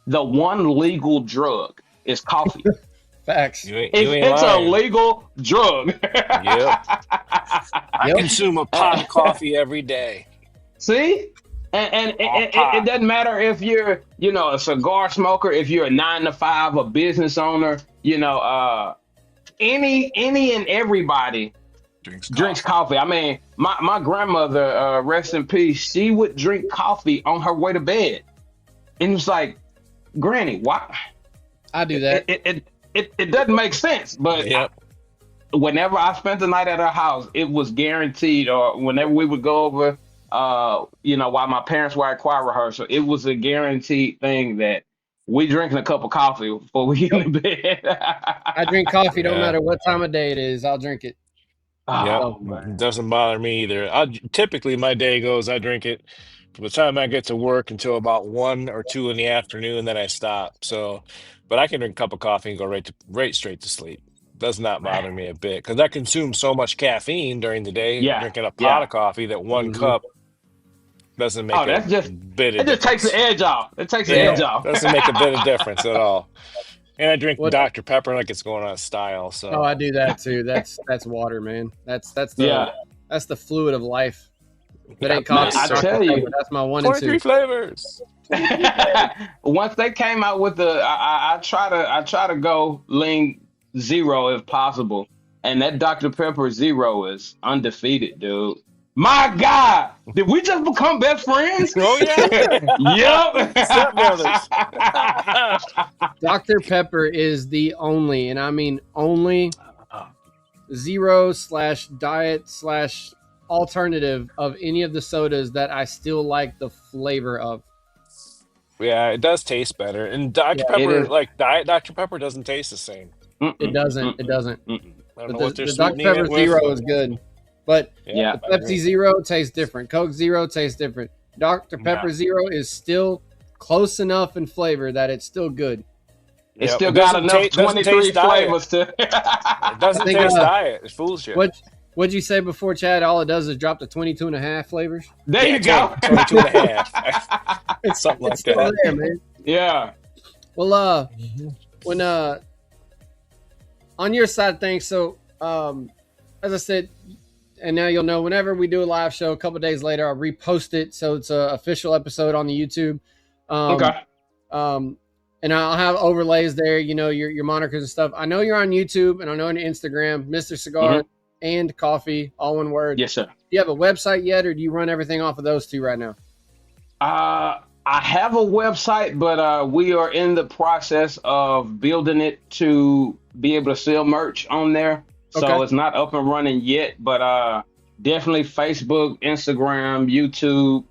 the one legal drug is coffee. Facts. It's a legal drug. Yep. I consume a pot of coffee every day. See? And it doesn't matter if you're, a cigar smoker, if you're a 9-to-5, a business owner, any and everybody drinks coffee. I mean, my grandmother, rest in peace, she would drink coffee on her way to bed. And it's like, Granny, why? I do that. It doesn't make sense, but whenever I spent the night at her house, it was guaranteed, or whenever we would go over, while my parents were at choir rehearsal, it was a guaranteed thing that we drinking a cup of coffee before we get into bed. I drink coffee, no matter what time of day it is. I'll drink it. It doesn't bother me either. Typically my day goes, I drink it from the time I get to work until about 1 or 2 in the afternoon, then I stop. So, but I can drink a cup of coffee and go right straight to sleep. Does not bother me a bit because I consume so much caffeine during the day, drinking a pot of coffee, that one cup doesn't make bit of difference. It just takes the edge off. It takes the edge off. Doesn't make a bit of difference at all. And I drink Dr. Pepper like it's going out of style. So I do that too. That's water, man. That's the fluid of life. That ain't coffee. I tell you, that's my 1 and 2. 23 flavors. Once they came out with I try to go lean zero if possible, and that Dr. Pepper Zero is undefeated, dude. My God, did we just become best friends? Oh yeah. Yep. Step brothers. Dr. Pepper is the only, and I mean only, zero/diet/alternative of any of the sodas that I still like the flavor of. Yeah, it does taste better. And Dr. Pepper, like Diet Dr. Pepper, doesn't taste the same. It doesn't. It doesn't. I don't know But what they're the Dr. sweetening Pepper it with. Zero is good. But Yeah. the Pepsi Zero tastes different. Coke Zero tastes different. Dr. Pepper Zero is still close enough in flavor that it's still good. It's still got enough 23 flavors to. It doesn't taste diet. It fools you. What'd you say before, Chad? All it does is drop to 22 and a half flavors. There you go. 22 and a half. It's something like still that. There, man. Yeah. Well, when on your side of things, so as I said, and now you'll know whenever we do a live show, a couple of days later, I'll repost it, so it's an official episode on the YouTube. And and I'll have overlays there. You know, your monikers and stuff. I know you're on YouTube, and I know on Instagram, Mr. Cigar and Coffee, all one word. Yes, sir. Do you have a website yet, or do you run everything off of those two right now? I have a website, but we are in the process of building it to be able to sell merch on there. So Okay. it's not up and running yet, but definitely Facebook, Instagram, YouTube,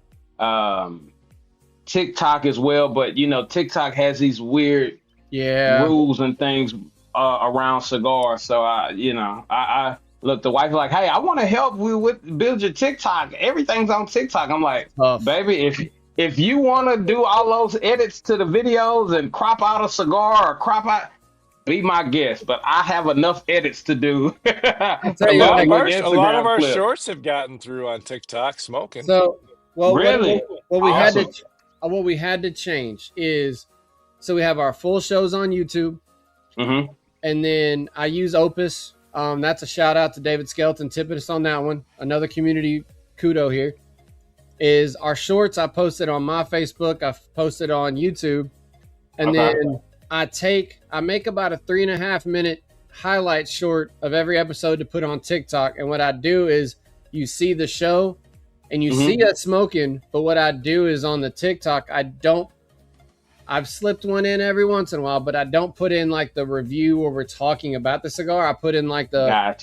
TikTok as well. But you know, TikTok has these weird rules and things around cigars. So I look, the wife like, hey, I want to help you with build your TikTok. Everything's on TikTok. I'm like, baby, if you want to do all those edits to the videos and crop out a cigar or crop out, be my guest. But I have enough edits to do. A lot of our shorts have gotten through on TikTok smoking. So, well, really, what we had to change is, so we have our full shows on YouTube, and then I use Opus. That's a shout out to David Skelton tipping us on that one. Another community kudo here. Is our shorts I posted on my Facebook, I posted on YouTube, and then I make about a 3.5 minute highlight short of every episode to put on TikTok. And what I do is you see the show and you see us smoking, but what I do is on the TikTok, I've slipped one in every once in a while, but I don't put in like the review where we're talking about the cigar. I put in like the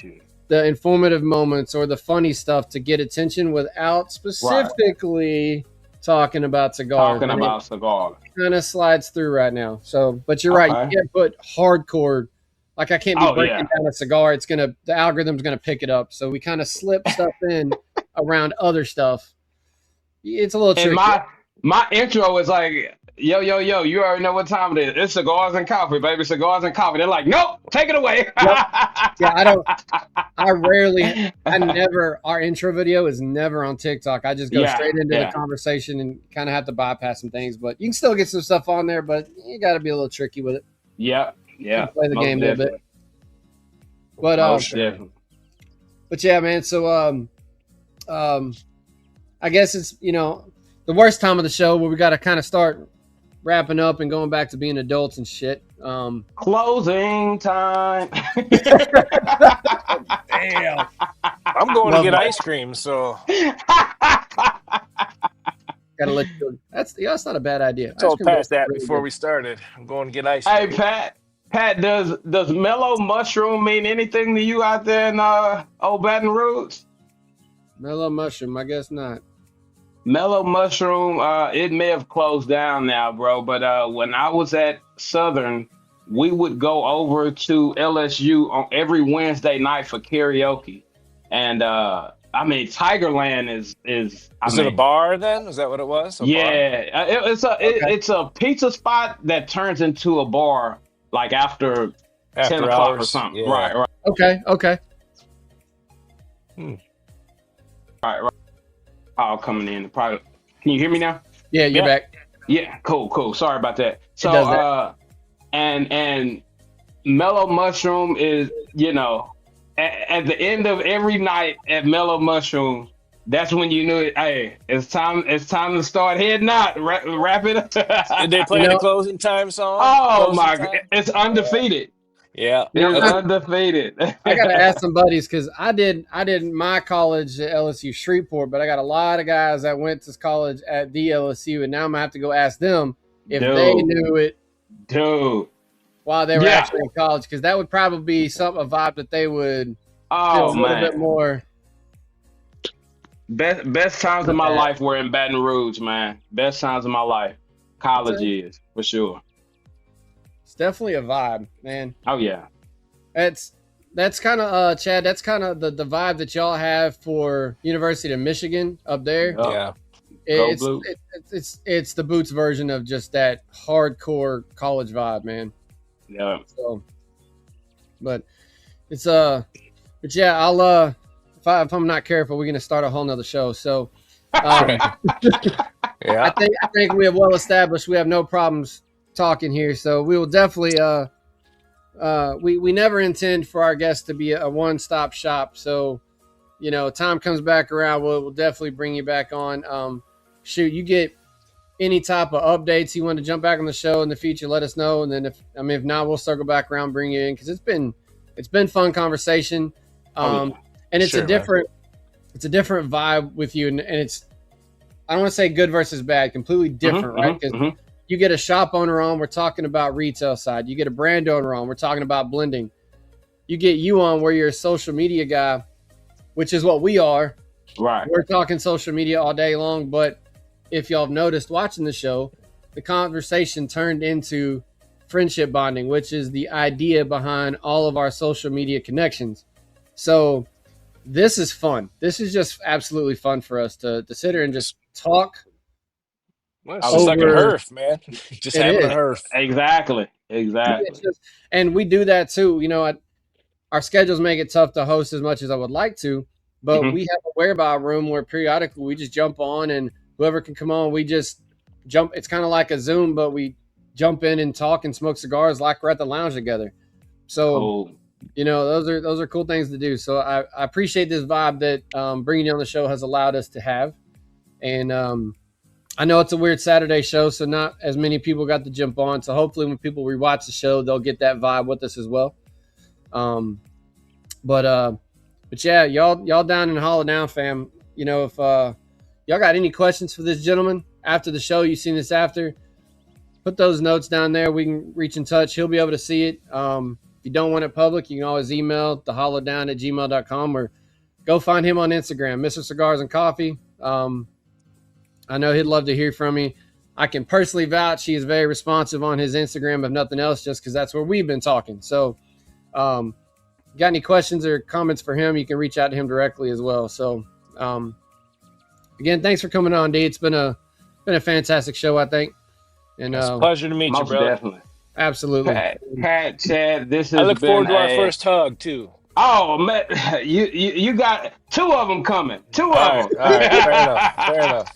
informative moments or the funny stuff to get attention without specifically talking about cigars. Kind of slides through right now. So, but you're right. You can't put hardcore. Like I can't be breaking down a cigar. The algorithm's gonna pick it up. So we kind of slip stuff in around other stuff. It's a little tricky. My intro is like, yo, you already know what time it is. It's Cigars and Coffe, baby. Cigars and Coffe. They're like, nope, take it away. Our intro video is never on TikTok. I just go straight into the conversation and kind of have to bypass some things. But you can still get some stuff on there, but you got to be a little tricky with it. Yeah. Play the game a little bit. But yeah, man. So, I guess it's, the worst time of the show where we got to kind of start wrapping up and going back to being adults and shit. Closing time. Damn. I'm going to get ice cream, so gotta let you. That's not a bad idea. I told Pat that really before we started. I'm going to get ice cream. Hey, Pat, does mellow mushroom mean anything to you out there in old Baton Rouge? Mellow mushroom, I guess not. Mellow mushroom, it may have closed down now, bro. But when I was at Southern, we would go over to LSU on every Wednesday night for karaoke. And Tigerland is it a bar then? Is that what it was? It's a pizza spot that turns into a bar like after 10 o'clock or something. Yeah. Right. Okay. Right. All coming in. Probably. Can you hear me now? Yeah, you're back. Yeah, cool. Sorry about that. So and mellow mushroom is, at the end of every night at Mellow Mushroom, that's when you knew it. Hey, it's time to start heading out. Wrap it up. Did they play the closing time song? Oh my God, it's undefeated. Yeah, it's undefeated. I gotta ask some buddies because I did my college at LSU Shreveport, but I got a lot of guys that went to college at the LSU, and now I'm gonna have to go ask them if they knew it, while they were actually in college, because that would probably be a vibe that they would feel a little bit more. Best times of my life were in Baton Rouge, man. Best times of my life. College is for sure. It's definitely a vibe, man. Oh yeah. That's kind of Chad. That's kind of the vibe that y'all have for University of Michigan up there. Yeah. It's the Boots version of just that hardcore college vibe, man. Yeah. So, but it's but yeah, I'll if I'm not careful, we're gonna start a whole nother show. So, yeah, I think we have well established we have no problems talking here. So we will definitely we never intend for our guests to be a one-stop shop. So, time comes back around, we'll definitely bring you back on. You get any type of updates you want to jump back on the show in the future, let us know. And then if not, we'll circle back around, bring you in, because it's been fun conversation. And it's Sure, a different vibe with you, and it's, I don't want to say good versus bad, completely different, right? Because you get a shop owner on, we're talking about retail side. You get a brand owner on, we're talking about blending. You get you on where you're a social media guy, which is what we are. Right. We're talking social media all day long, but if y'all have noticed watching the show, the conversation turned into friendship bonding, which is the idea behind all of our social media connections. So this is fun. This is just absolutely fun for us to sit here and just talk. Well, it's just like a herf, man. Just having a herf. Exactly. And we do that too. You know, our schedules make it tough to host as much as I would like to, but we have a whereby room where periodically we just jump on, and whoever can come on, we just jump. It's kind of like a Zoom, but we jump in and talk and smoke cigars like we're at the lounge together. So, you know, those are cool things to do. So I appreciate this vibe that bringing you on the show has allowed us to have. And I know it's a weird Saturday show, so not as many people got to jump on. So hopefully when people rewatch the show, they'll get that vibe with us as well. But yeah, y'all down in Hollow Down, fam. You know, if y'all got any questions for this gentleman after the show, you've seen this after, put those notes down there. We can reach in touch. He'll be able to see it. If you don't want it public, you can always email thehollowdown@gmail.com or go find him on Instagram, Mr. Cigars and Coffe. I know he'd love to hear from you. I can personally vouch he is very responsive on his Instagram, if nothing else, just because that's where we've been talking. So got any questions or comments for him, you can reach out to him directly as well. So again, thanks for coming on, D. It's been a fantastic show, I think. And it's a pleasure to meet you, brother. Definitely. Absolutely. Pat, Chad, this has I look forward to our first hug too. Oh man, you got two of them coming. Two of them. All right, fair enough.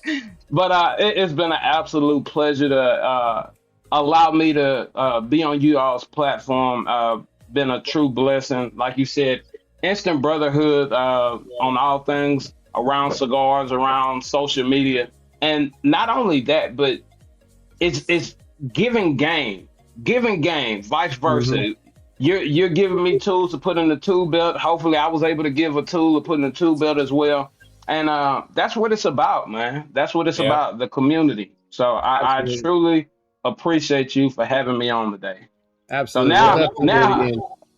But it's been an absolute pleasure to allow me to be on you all's platform. Been a true blessing. Like you said, instant brotherhood on all things around cigars, around social media. And not only that, but it's giving game, vice versa. You're giving me tools to put in the tool belt. Hopefully I was able to give a tool to put in the tool belt as well. And that's what it's about, man. That's what it's about, the community. So I truly appreciate you for having me on today. Absolutely.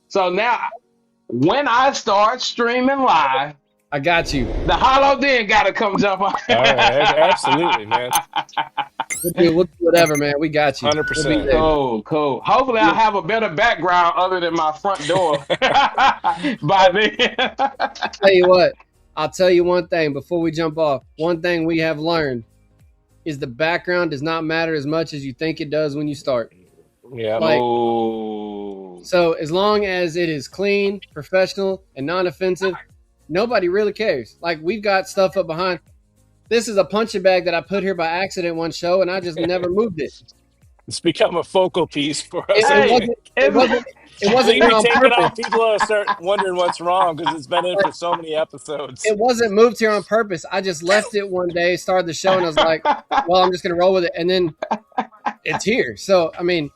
So now, when I start streaming live, I got you. The Hollow Den got to come jump on. All right, absolutely, man. We'll do whatever, man. We got you. 100%. Cool. Hopefully, I'll have a better background other than my front door by then. I'll tell you one thing before we jump off. One thing we have learned is the background does not matter as much as you think it does when you start. Yeah. So as long as it is clean, professional, and non-offensive, nobody really cares. Like, we've got stuff up behind. This is a punching bag that I put here by accident one show, and I just never moved it. It's become a focal piece for us. It wasn't here on purpose. People will start wondering what's wrong because it's been in for so many episodes. It wasn't moved here on purpose. I just left it one day, started the show, and I was like, well, I'm just going to roll with it. And then it's here. So, I mean,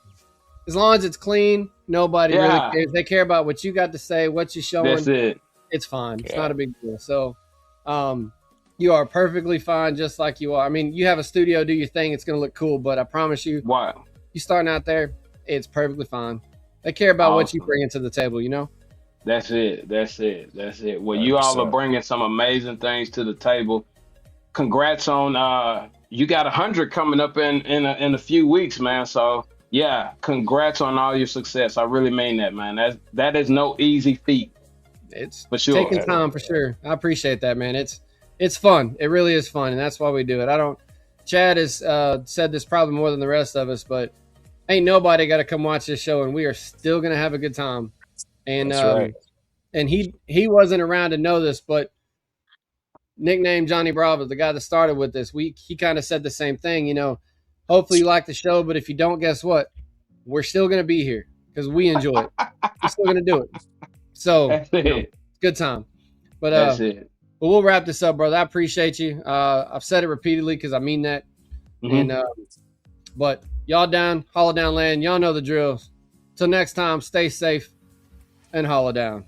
as long as it's clean, nobody really cares. They care about what you got to say, what you're showing. That's it. It's fine. It's not a big deal. So you are perfectly fine just like you are. I mean, you have a studio, do your thing. It's going to look cool. But I promise you, you starting out there, it's perfectly fine. They care about what you bring into the table, you know? That's it. Well, you all are bringing some amazing things to the table. Congrats on you got 100 coming up in a few weeks, man. So, yeah, congrats on all your success. I really mean that, man. That is no easy feat. It's for sure. Taking time for sure. I appreciate that, man. It's fun. It really is fun, and that's why we do it. Chad has said this probably more than the rest of us, but ain't nobody got to come watch this show, and we are still gonna have a good time. And that's right. And he wasn't around to know this, but nicknamed Johnny Bravo, the guy that started with this, he kind of said the same thing. You know, hopefully you like the show, but if you don't, guess what? We're still gonna be here because we enjoy it. We're still gonna do it. So good time. But that's it. But we'll wrap this up, brother. I appreciate you. I've said it repeatedly because I mean that. And but y'all down, Hollow Down land, y'all know the drills. Till next time, stay safe and hollow down.